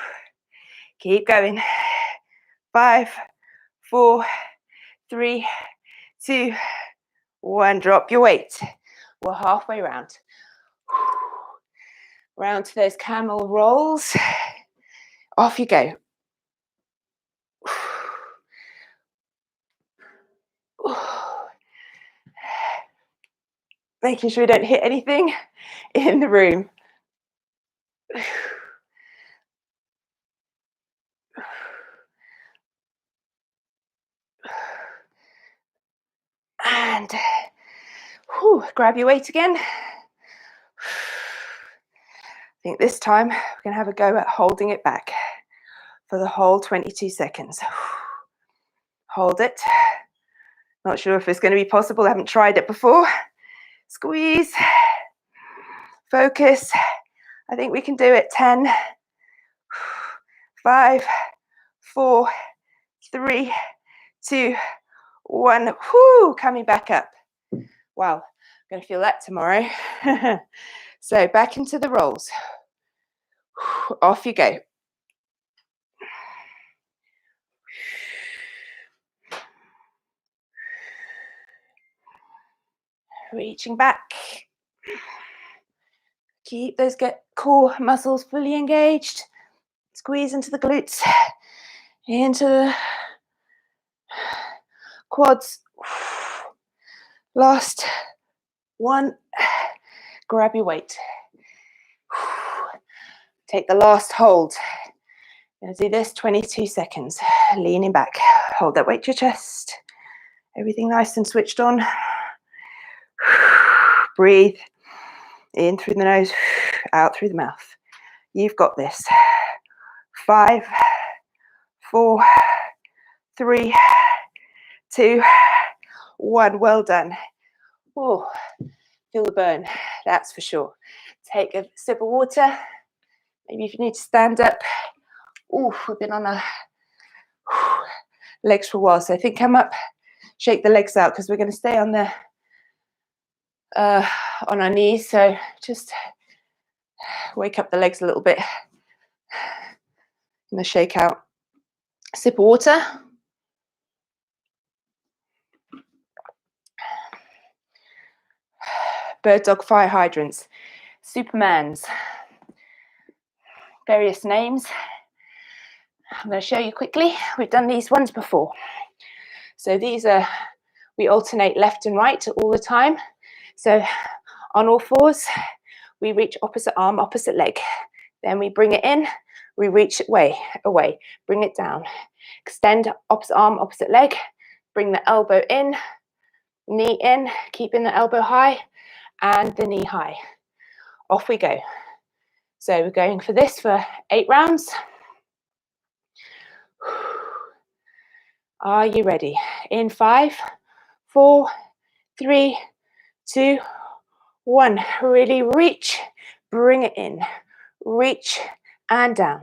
Keep going. 5, 4, 3, 2, 1. Drop your weight. We're halfway round. Round to those camel rolls. Off you go. Making sure we don't hit anything in the room. And grab your weight again. I think this time we're going to have a go at holding it back for the whole 22 seconds. Hold it. Not sure if it's going to be possible. I haven't tried it before. Squeeze. Focus. I think we can do it. 10, 5, 4, 3, 2, 1. Coming back up. Wow, I'm going to feel that tomorrow. So back into the rolls. Off you go. Reaching back. Keep those core muscles fully engaged. Squeeze into the glutes, into the quads. Last one. Grab your weight. Take the last hold. Going to do this 22 seconds. Leaning back. Hold that weight to your chest. Everything nice and switched on. Breathe in through the nose, out through the mouth. You've got this. 5, 4, 3, 2, 1. Well done. Oh, feel the burn, that's for sure. Take a sip of water. Maybe if you need to stand up. Oh, we've been on our legs for a while, so I think come up, shake the legs out because we're going to stay on the on our knees. So just wake up the legs a little bit. And the shake out. Sip of water. Bird dog fire hydrants. Supermans. Various names. I'm going to show you quickly. We've done these ones before. So these are, we alternate left and right all the time. So on all fours, we reach opposite arm, opposite leg. Then we bring it in, we reach it away, bring it down. Extend opposite arm, opposite leg, bring the elbow in, knee in, keeping the elbow high and the knee high. Off we go. So we're going for this for 8 rounds. Are you ready? In 5, 4, 3, 2, 1. Really reach, bring it in, reach and down.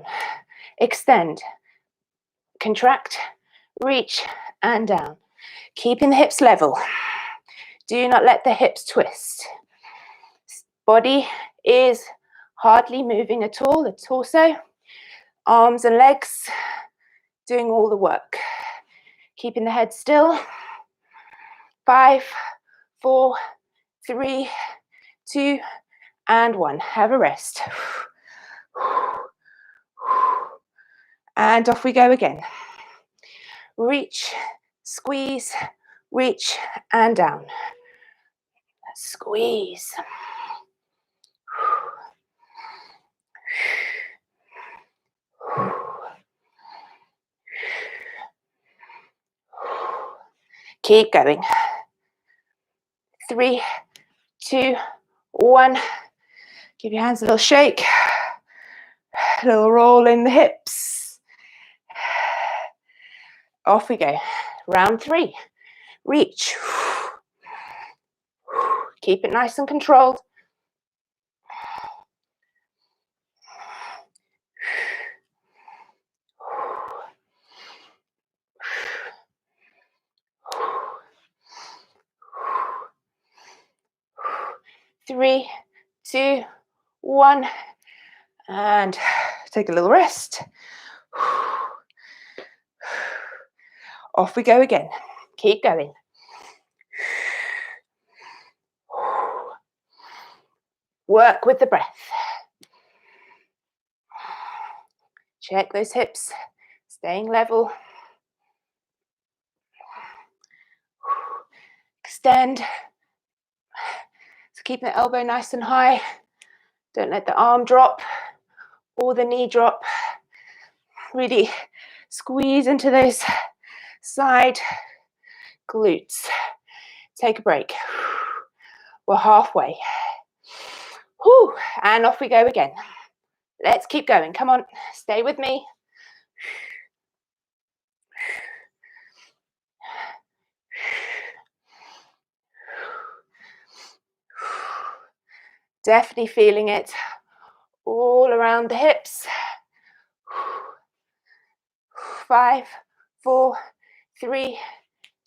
Extend, contract, reach and down. Keeping the hips level. Do not let the hips twist. Body is hardly moving at all, the torso, arms and legs doing all the work. Keeping the head still. 5, 4, 3, 2, and 1. Have a rest. And off we go again. Reach, squeeze, reach, and down. Squeeze. Keep going. 3, 2, 1. Give your hands a little shake. A little roll in the hips. Off we go. Round 3. Reach. Keep it nice and controlled. Three, 2, 1, and take a little rest. Off we go again. Keep going. Work with the breath. Check those hips, staying level. Extend. So keep the elbow nice and high. Don't let the arm drop or the knee drop. Really squeeze into those side glutes. Take a break. We're halfway. Whew. And off we go again. Let's keep going. Come on, stay with me. Definitely feeling it all around the hips. 5, 4, 3,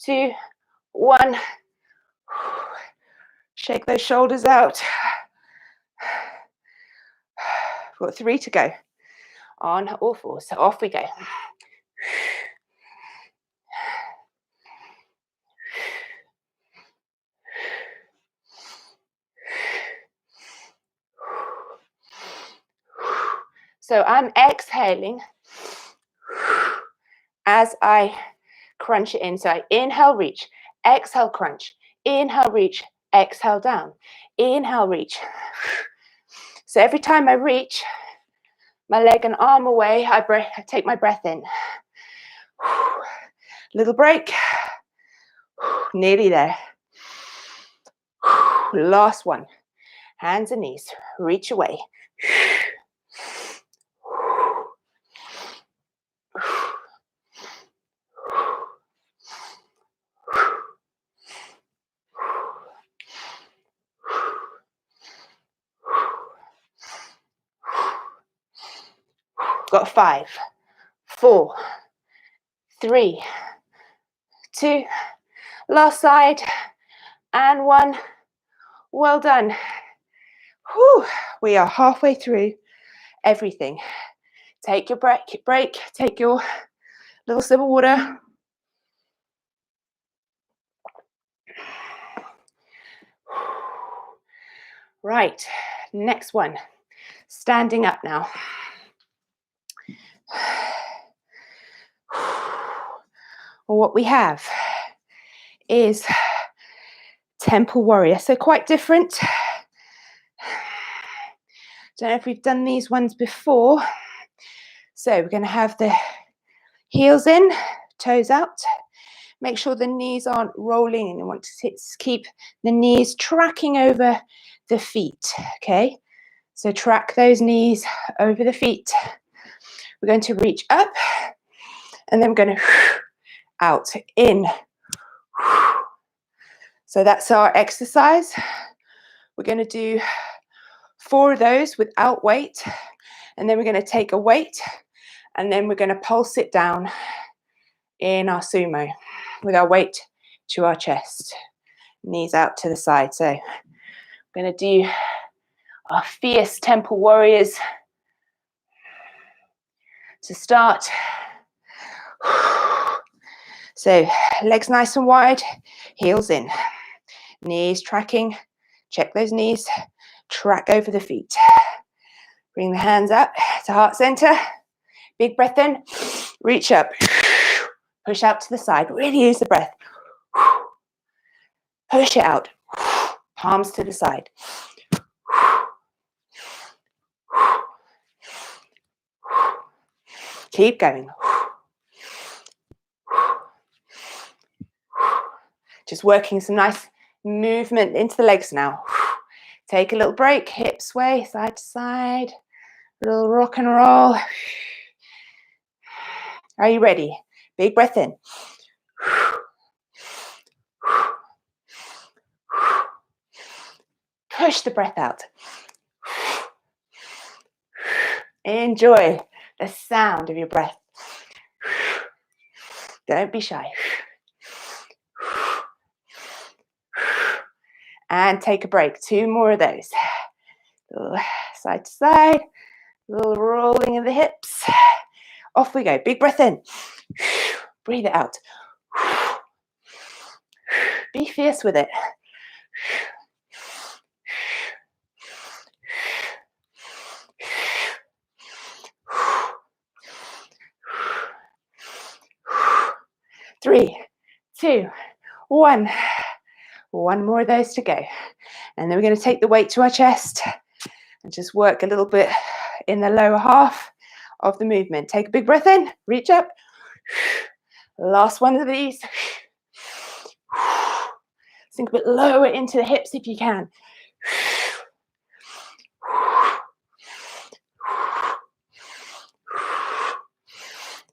2, 1. Shake those shoulders out. We've got 3 to go. On all fours. So off we go. So I'm exhaling as I crunch it in. So I inhale, reach, exhale, crunch, inhale, reach, exhale, down, inhale, reach. So every time I reach my leg and arm away, I take my breath in. Little break. Nearly there. Last one. Hands and knees. Reach away. Got 5, 4, 3, 2, last side, and 1. Well done. Whew. We are halfway through everything. Take your break, take your little sip of water. Right, next one. Standing up now. Well, what we have is Temple Warrior. So quite different. Don't know if we've done these ones before. So we're going to have the heels in, toes out. Make sure the knees aren't rolling, and you want to keep the knees tracking over the feet, okay? So track those knees over the feet. We're going to reach up, and then we're going to out, in. So that's our exercise. We're going to do 4 of those without weight, and then we're going to take a weight, and then we're going to pulse it down in our sumo with our weight to our chest, knees out to the side. So we're going to do our fierce Temple Warriors to start. So legs nice and wide, heels in, knees tracking, check those knees, track over the feet. Bring the hands up to heart center. Big breath in. Reach up. Push out to the side. Really use the breath. Push it out. Palms to the side. Keep going. Just working some nice movement into the legs now. Take a little break. Hips sway side to side. A little rock and roll. Are you ready? Big breath in. Push the breath out. Enjoy the sound of your breath. Don't be shy. And take a break. 2 more of those. Side to side. A little rolling of the hips. Off we go. Big breath in. Breathe it out. Be fierce with it. Three, two, one. One more of those to go. And then we're going to take the weight to our chest and just work a little bit in the lower half of the movement. Take a big breath in, reach up. Last one of these. Sink a bit lower into the hips if you can.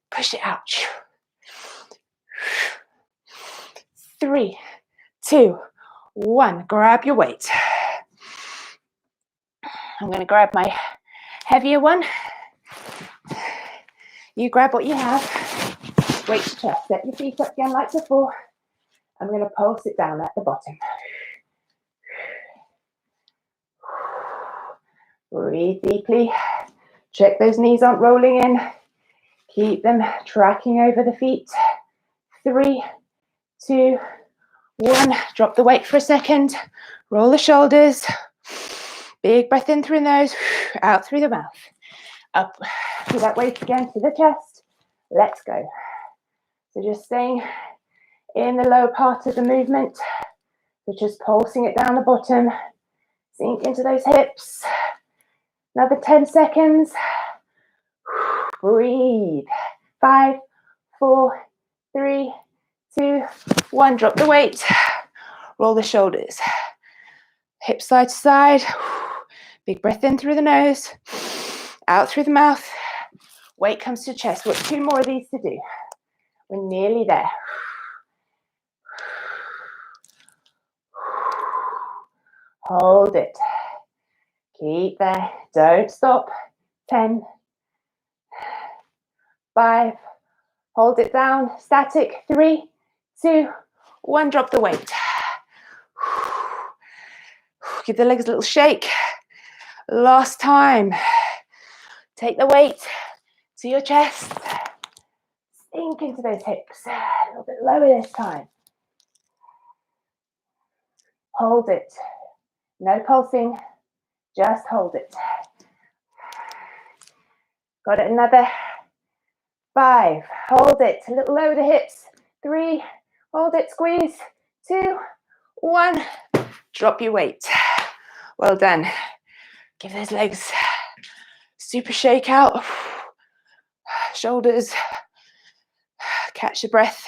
Push it out. 3, 2, 1. Grab your weight. I'm going to grab my heavier one. You grab what you have. Weight to chest. Set your feet up again like before. I'm going to pulse it down at the bottom. Breathe deeply. Check those knees aren't rolling in. Keep them tracking over the feet. 3, 2, 1. Drop the weight for a second. Roll the shoulders. Big breath in through the nose, out through the mouth. Up with that weight again to the chest. Let's go. So just staying in the lower part of the movement. So just pulsing it down the bottom. Sink into those hips. Another 10 seconds. Breathe. 5, 4, 3, 2, 1. Drop the weight. Roll the shoulders. Hips side to side. Big breath in through the nose. Out through the mouth. Weight comes to chest. We've got 2 more of these to do. We're nearly there. Hold it. Keep there. Don't stop. 10. 5. Hold it down. Static. 3, 2, 1. Drop the weight. Give the legs a little shake. Last time. Take the weight to your chest. Sink into those hips. A little bit lower this time. Hold it. No pulsing. Just hold it. Got it. Another 5. Hold it. A little lower the hips. 3. Hold it. Squeeze. 2, 1. Drop your weight. Well done. Give those legs super shake out. Shoulders. Catch your breath.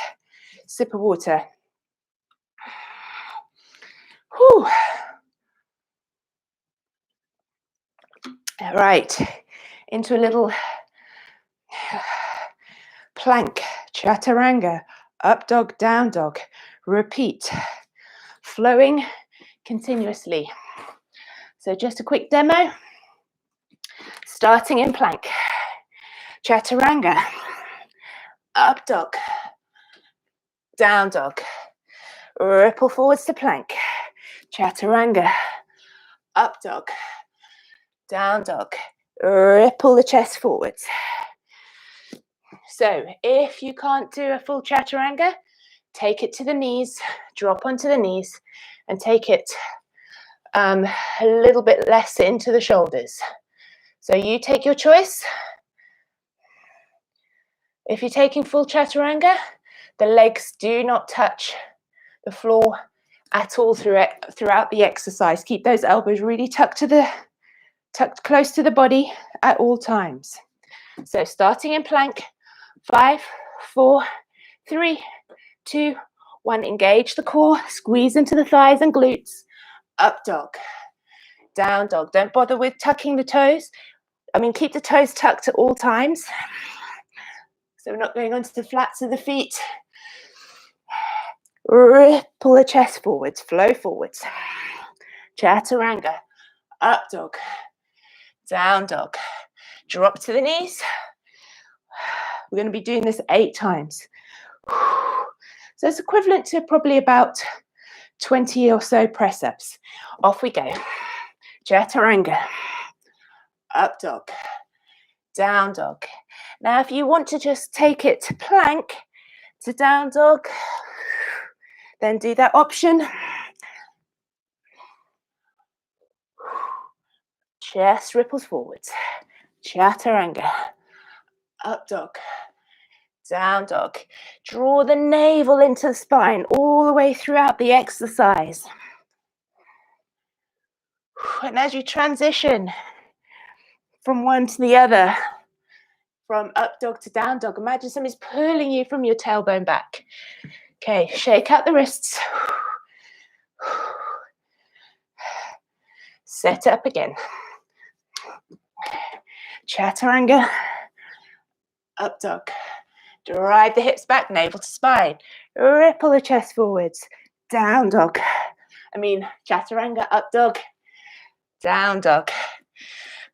Sip of water. Whew. All right. Into a little plank. Chaturanga. Up dog, down dog. Repeat. Flowing continuously. So just a quick demo. Starting in plank. Chaturanga. Up dog. Down dog. Ripple forwards to plank. Chaturanga. Up dog. Down dog. Ripple the chest forwards. So if you can't do a full chaturanga, take it to the knees, drop onto the knees, and take it a little bit less into the shoulders. So you take your choice. If you're taking full chaturanga, the legs do not touch the floor at all throughout the exercise. Keep those elbows really tucked close to the body at all times. So starting in plank, 5, 4, 3, 2, 1. Engage the core, squeeze into the thighs and glutes. Up dog, down dog. Don't bother with tucking the toes. Keep the toes tucked at all times. So we're not going onto the flats of the feet. Ripple the chest forwards, flow forwards. Chaturanga, up dog, down dog. Drop to the knees. We're going to be doing this 8 times. So it's equivalent to probably about 20 or so press-ups. Off we go. Chaturanga, up dog, down dog. Now, if you want to just take it to plank, to down dog, then do that option. Chest ripples forwards. Chaturanga, up dog, down dog. Draw the navel into the spine all the way throughout the exercise. And as you transition from one to the other, from up dog to down dog, imagine somebody's pulling you from your tailbone back. Okay, shake out the wrists. Set up again. Chaturanga, up dog. Drive the hips back, navel to spine. Ripple the chest forwards. Down dog. Chaturanga, up dog. Down dog.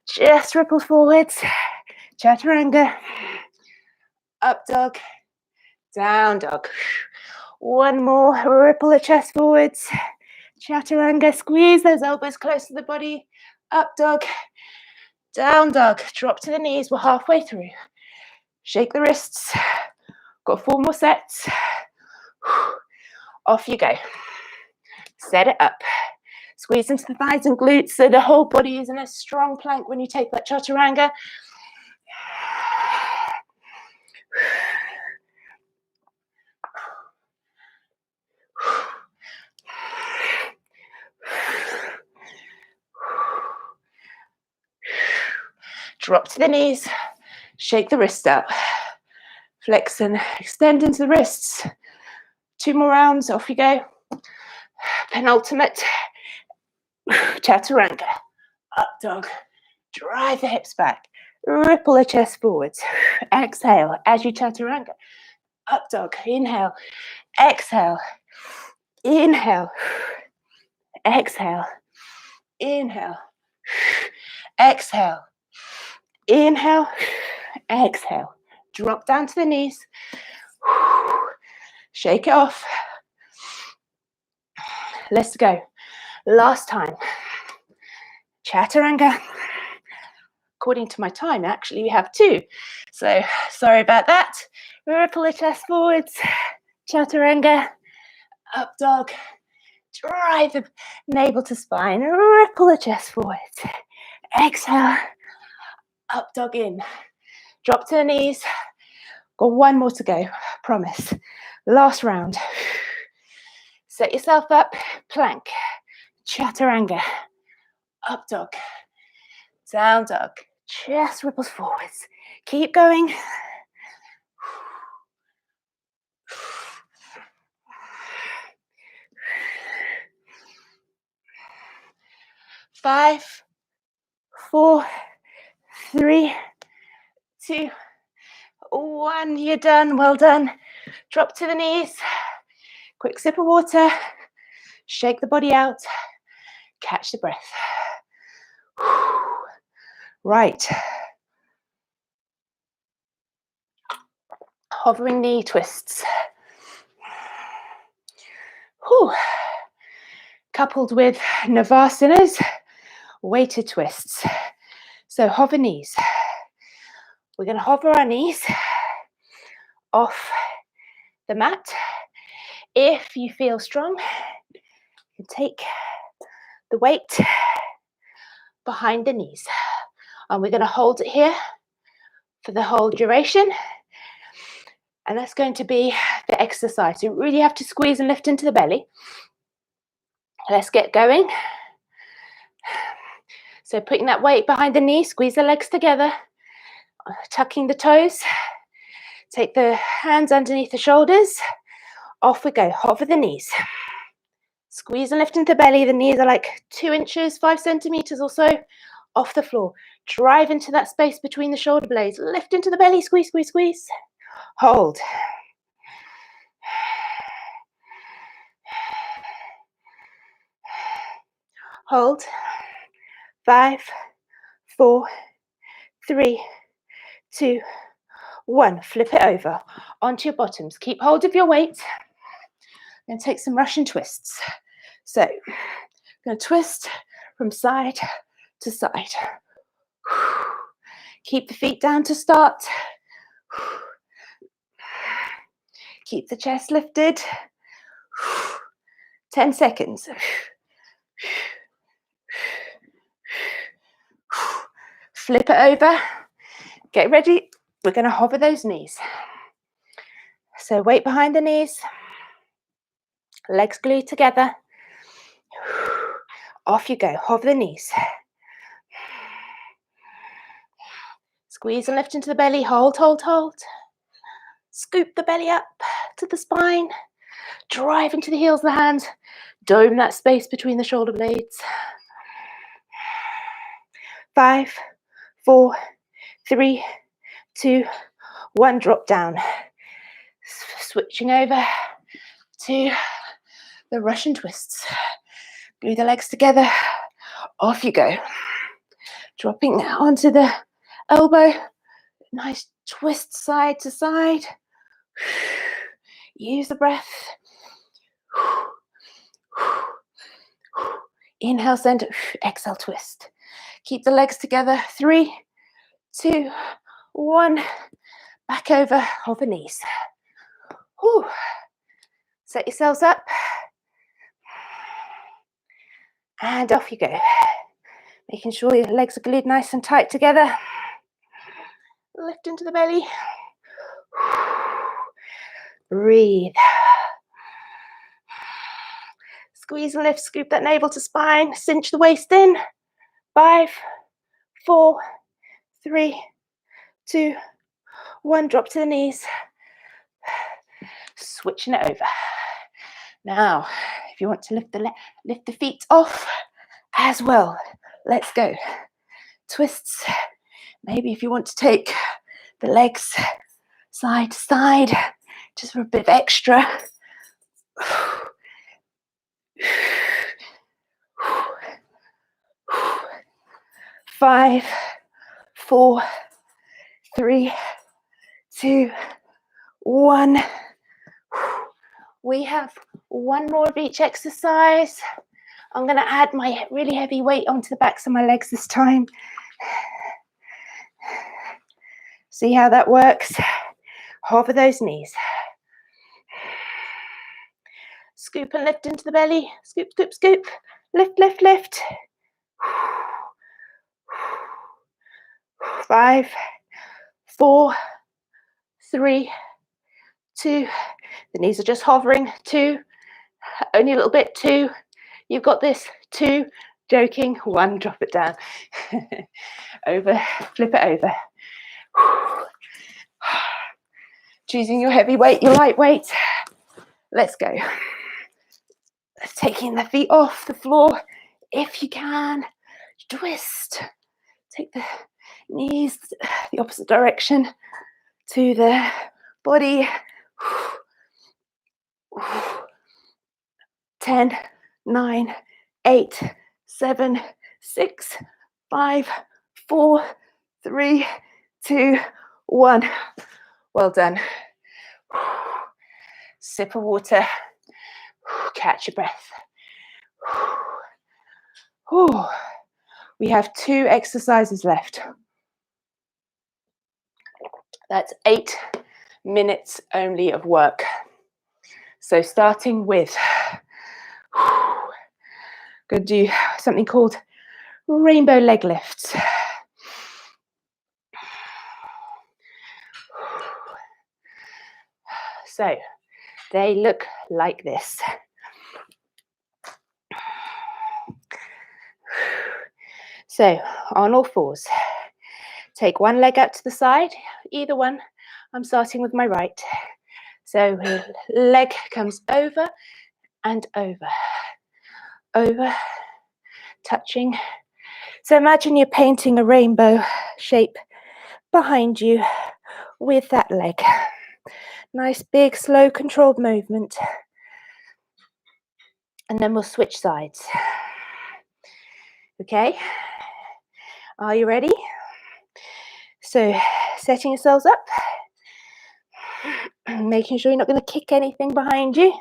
Chest ripples forwards. Chaturanga, up dog. Down dog. One more. Ripple the chest forwards. Chaturanga. Squeeze those elbows close to the body. Up dog. Down dog. Drop to the knees. We're halfway through. Shake the wrists. Got 4 more sets. Off you go. Set it up. Squeeze into the thighs and glutes so the whole body is in a strong plank when you take that chaturanga. Drop to the knees. Shake the wrists out. Flex and extend into the wrists. 2 more rounds. Off you go. Penultimate. Chaturanga. Up dog. Drive the hips back. Ripple the chest forwards. Exhale as you chaturanga. Up dog. Inhale. Exhale. Inhale. Exhale. Inhale. Exhale. Inhale. Exhale. Drop down to the knees. Shake it off. Let's go. Last time. Chaturanga. According to my time, actually, we have 2. So, sorry about that. Ripple the chest forwards. Chaturanga. Up dog. Drive the navel to spine. Ripple the chest forwards. Exhale. Up dog in. Drop to the knees. Got 1 more to go. Promise. Last round. Set yourself up. Plank. Chaturanga. Up dog. Down dog. Chest ripples forwards. Keep going. Five, 4, 3, 2, 1. You're done. Well done. Drop to the knees. Quick sip of water. Shake the body out. Catch the breath. Right. Hovering knee twists. Coupled with Navasanas, weighted twists. So hover knees. We're going to hover our knees off the mat. If you feel strong, you can take the weight behind the knees. And we're going to hold it here for the whole duration. And that's going to be the exercise. You really have to squeeze and lift into the belly. Let's get going. So putting that weight behind the knee, squeeze the legs together, tucking the toes. Take the hands underneath the shoulders. Off we go, hover the knees. Squeeze and lift into the belly. The knees are like 2 inches, 5 centimeters or so off the floor. Drive into that space between the shoulder blades. Lift into the belly, squeeze, squeeze, squeeze. Hold. Hold. 5, 4, 3, 2, 1. Flip it over onto your bottoms. Keep hold of your weight and take some Russian twists. So, I'm going to twist from side to side. Keep the feet down to start. Keep the chest lifted. 10 seconds. Flip it over. Get ready. We're going to hover those knees. So weight behind the knees. Legs glued together. Off you go. Hover the knees. Squeeze and lift into the belly. Hold, hold, hold. Scoop the belly up to the spine. Drive into the heels of the hands. Dome that space between the shoulder blades. 5, 4, 3, 2, 1. Drop down. Switching over to the Russian twists. Glue the legs together. Off you go. Dropping now onto the elbow. Nice twist side to side. Use the breath. Inhale, center. Exhale, twist. Keep the legs together. 3, 2, 1. Back over, hover knees. Whew. Set yourselves up. And off you go. Making sure your legs are glued nice and tight together. Lift into the belly. Breathe. Squeeze and lift, scoop that navel to spine. Cinch the waist in. 5, 4, 3, 2, 1. Drop to the knees. Switching it over. Now, if you want to lift the feet off as well, let's go. Twists. Maybe if you want to take the legs side to side, just for a bit of extra. 5, 4, 3, 2, 1. We have one more of each exercise. I'm going to add my really heavy weight onto the backs of my legs this time. See how that works? Hover those knees. Scoop and lift into the belly. Scoop, scoop, scoop. Lift, lift, lift. 5, 4, 3, 2. The knees are just hovering. 2. Only a little bit. 2. You've got this. 2. Joking. 1. Drop it down. Over. Flip it over. Choosing your heavy weight, your light weight. Let's go. Taking the feet off the floor if you can. Twist. Take the knees the opposite direction to the body. 10, 9, 8, 7, 6, 5, 4, 3, 2, 1. Well done. Sip of water. Catch your breath. We have 2 exercises left. That's 8 minutes only of work. So starting with, going to do something called rainbow leg lifts. So they look like this. So on all fours, take one leg out to the side, either one. I'm starting with my right. So leg comes over and over, over, touching. So imagine you're painting a rainbow shape behind you with that leg. Nice, big, slow, controlled movement. And then we'll switch sides. Okay, are you ready? So setting yourselves up, making sure you're not going to kick anything behind you.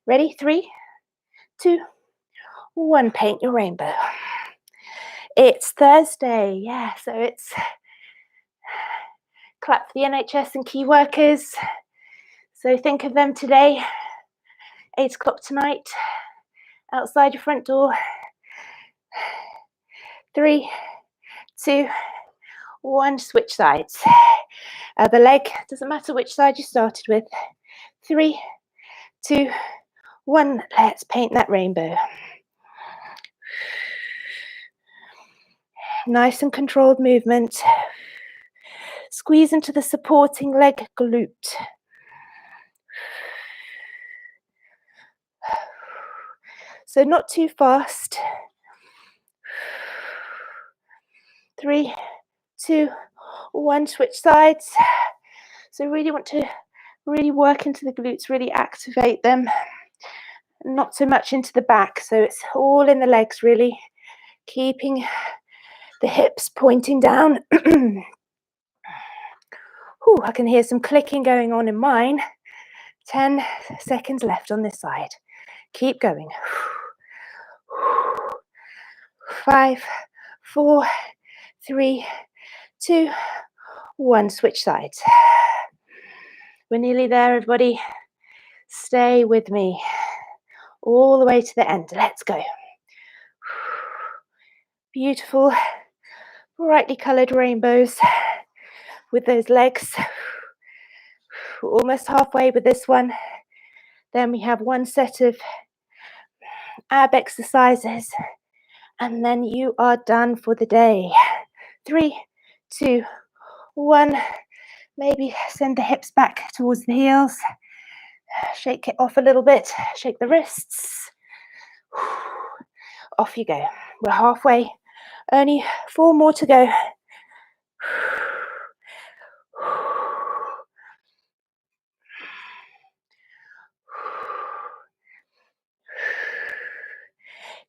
Ready? 3, 2, 1. Paint your rainbow. It's Thursday, yeah, so it's clap for the NHS and key workers. So think of them today, 8 o'clock tonight, outside your front door. 3, 2, 1, switch sides. Other leg, doesn't matter which side you started with. 3, 2, 1, let's paint that rainbow. Nice and controlled movement. Squeeze into the supporting leg glute. So not too fast. 3, 2, 1, switch sides. So really want to work into the glutes, really activate them. Not so much into the back, so it's all in the legs, really keeping the hips pointing down. Ooh, I can hear some clicking going on in mine. 10 seconds left on this side. Keep going. 5, 4, 3, 2, 1. Switch sides. We're nearly there, everybody. Stay with me all the way to the end. Let's go. Beautiful, brightly coloured rainbows with those legs. We're almost halfway with this one. Then we have one set of ab exercises, and then you are done for the day. 3, 2, 1. Maybe send the hips back towards the heels. Shake it off a little bit. Shake the wrists. Off you go. We're halfway. Only 4 more to go.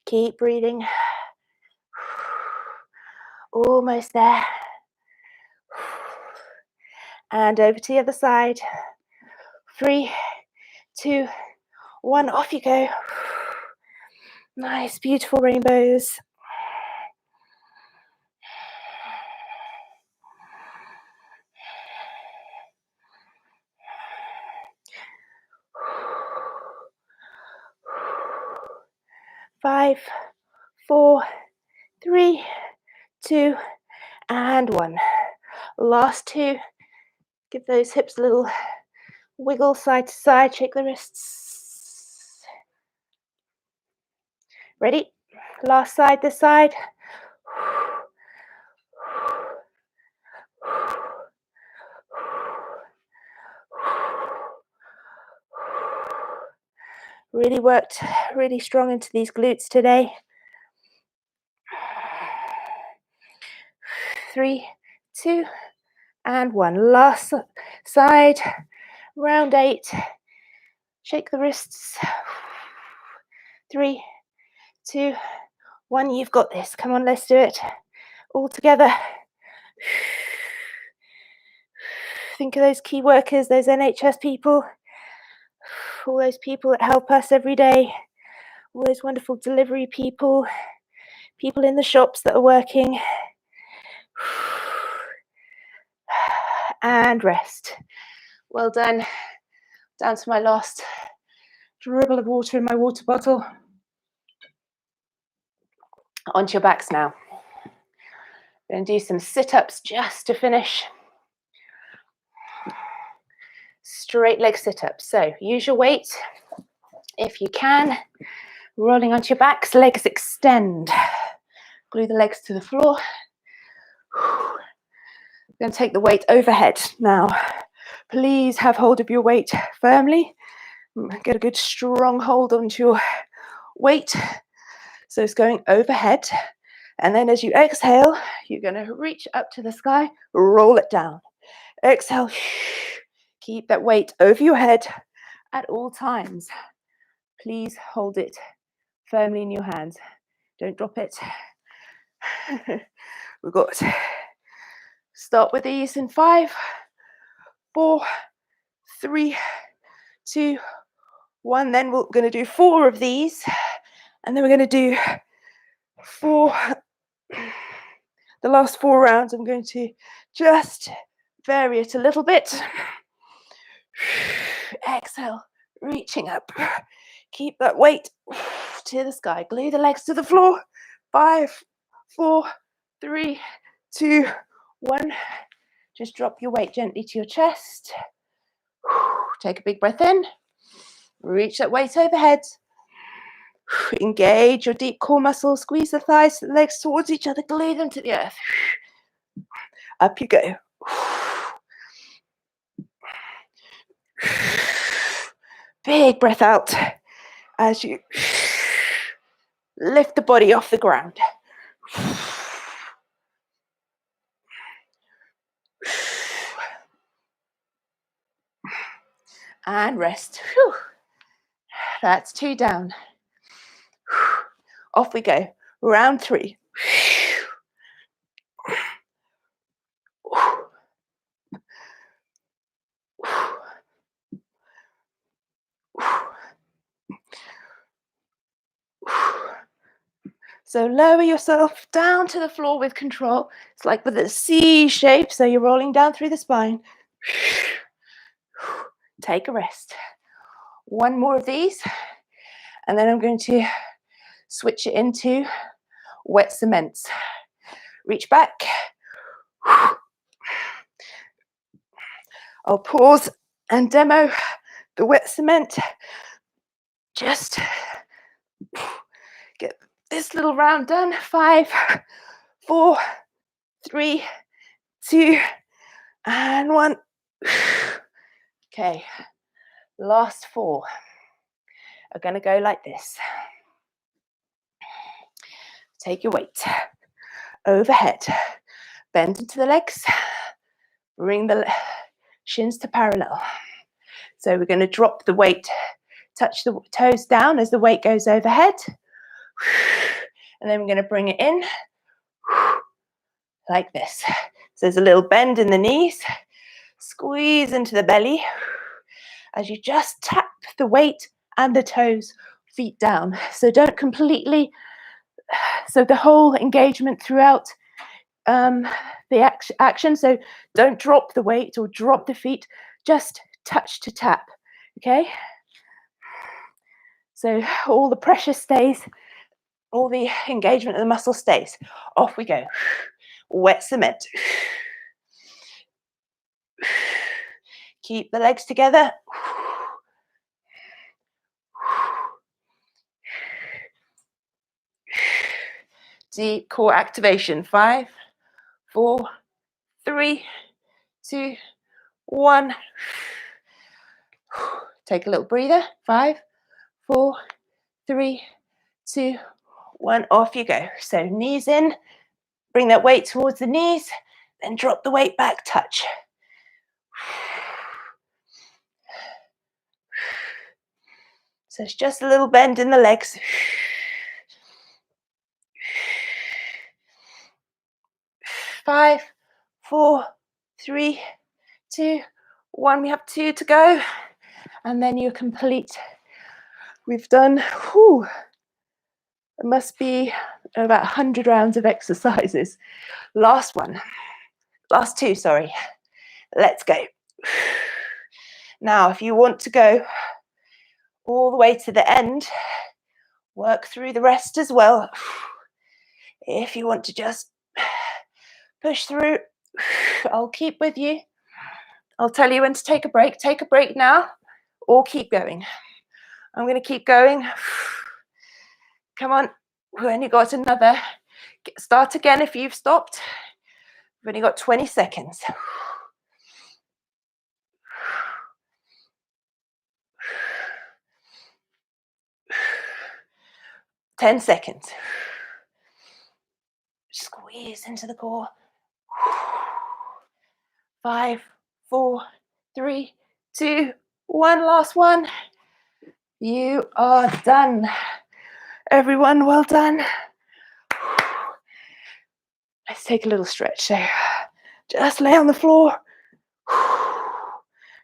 Keep breathing. Almost there. And over to the other side. 3, 2, 1. Off you go. Nice, beautiful rainbows. Five, 4, 3, 2, and 1. Last 2. Give those hips a little wiggle side to side. Shake the wrists. Ready? Last side, this side. Really worked really strong into these glutes today. 3, 2, and 1. Last side, round 8. Shake the wrists. 3, 2, 1. You've got this. Come on, let's do it all together. Think of those key workers, those NHS people, all those people that help us every day, all those wonderful delivery people, people in the shops that are working. And rest. Well done. Down to my last dribble of water in my water bottle. Onto your backs now. We're going to do some sit-ups just to finish. straight leg sit-ups. So use your weight if you can, rolling onto your backs, legs extend. Glue the legs to the floor. We're going to take the weight overhead now. Please have hold of your weight firmly. Get a good strong hold onto your weight. So it's going overhead. And then as you exhale, you're going to reach up to the sky, roll it down. Exhale. Keep that weight over your head at all times. Please hold it firmly in your hands. Don't drop it. We've got, start with these in 5, 4, 3, 2, 1. Then we're going to do 4 of these. And then we're going to do 4. The last 4 rounds, I'm going to just vary it a little bit. Exhale, reaching up. Keep that weight to the sky. Glue the legs to the floor. 5, 4, 3, 2, 1. Just drop your weight gently to your chest. Take a big breath in. Reach that weight overhead. Engage your deep core muscles. Squeeze the thighs, the legs towards each other. Glue them to the earth. Up you go. Big breath out as you lift the body off the ground. And rest. Whew. That's 2 down. Off we go. Round 3. So lower yourself down to the floor with control. It's like with a C shape, so you're rolling down through the spine. Take a rest. 1 more of these, and then I'm going to switch it into wet cements. Reach back. I'll pause and demo the wet cement. Just get this little round done. 5, 4, 3, 2, and 1. Okay, last 4 are going to go like this. Take your weight overhead, bend into the legs, bring the shins to parallel. So we're going to drop the weight, touch the toes down as the weight goes overhead, and then we're going to bring it in like this. So there's a little bend in the knees, squeeze into the belly as you just tap the weight and the toes, feet down. So don't completely, so the whole engagement throughout the action. So don't drop the weight or drop the feet, just touch to tap. Okay, so all the pressure stays, all the engagement of the muscle stays. Off we go. Wet cement. Keep the legs together. Deep core activation. 5, 4, 3, 2, 1. Take a little breather. 5, 4, 3, 2, 1. Off you go. So knees in. Bring that weight towards the knees. Then drop the weight back. Touch. So it's just a little bend in the legs. 5, 4, 3, 2, 1. We have 2 to go. And then you're complete. We've done, it must be about 100 rounds of exercises. Last 2, sorry. Let's go. Now, if you want to go all the way to the end, work through the rest as well. If you want to just push through, I'll keep with you. I'll tell you when to take a break. Take a break now or keep going. I'm going to keep going. Come on. We've only got another. Start again if you've stopped. We've only got 20 seconds. 10 seconds. Squeeze into the core. 5, 4, 3, 2, 1. Last one. You are done. Everyone, well done. Let's take a little stretch. So just lay on the floor.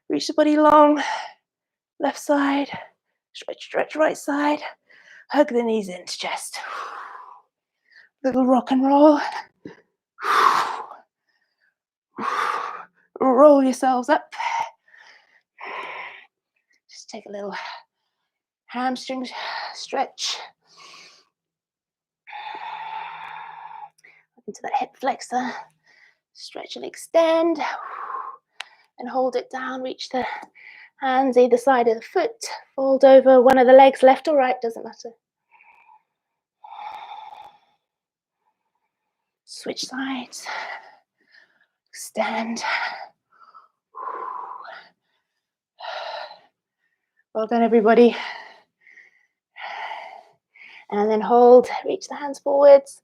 Reach the body long. Left side. Stretch, stretch, right side. Hug the knees into chest. Little rock and roll. Roll yourselves up. Just take a little hamstring stretch. Into that hip flexor. Stretch and extend. And hold it down. Reach the hands either side of the foot. Fold over one of the legs, left or right, doesn't matter. Switch sides. Extend. Well done, everybody. And then hold. Reach the hands forwards.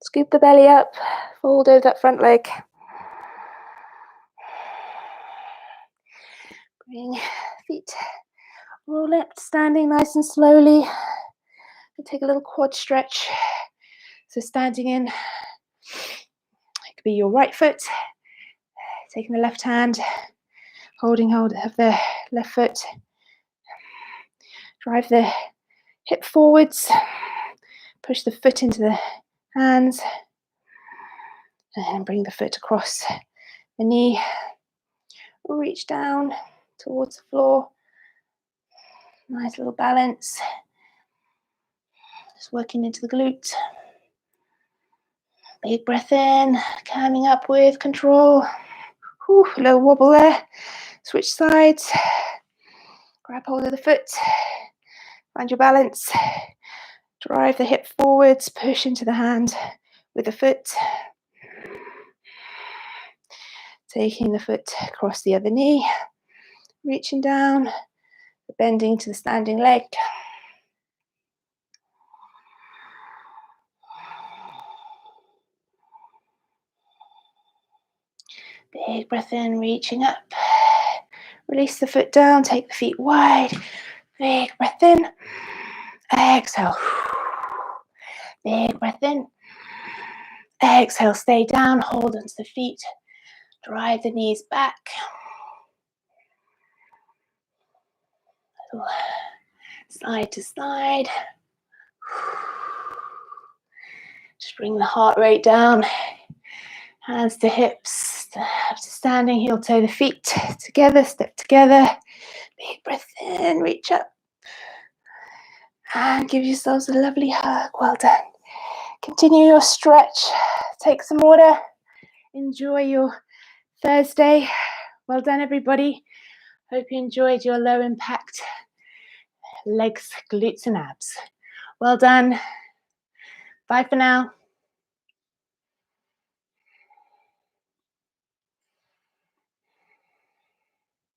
Scoop the belly up. Fold over that front leg. Bring feet roll up, standing nice and slowly. Take a little quad stretch. So standing in, it could be your right foot. Taking the left hand, holding hold of the left foot. Drive the hip forwards. Push the foot into the hands. And bring the foot across the knee. Reach down towards the floor. Nice little balance. Just working into the glutes. Big breath in, coming up with control. Whew, a little wobble there. Switch sides. Grab hold of the foot. Find your balance. Drive the hip forwards. Push into the hand with the foot. Taking the foot across the other knee. Reaching down. Bending to the standing leg. Big breath in, reaching up. Release the foot down, take the feet wide. Big breath in. Exhale. Big breath in. Exhale, stay down, hold onto the feet. Drive the knees back. Side to side. Just bring the heart rate down. Hands to hips, up to standing, heel toe the feet together, step together. Big breath in, reach up. And give yourselves a lovely hug. Well done. Continue your stretch. Take some water. Enjoy your Thursday. Well done, everybody. Hope you enjoyed your low impact legs, glutes and abs. Well done. Bye for now.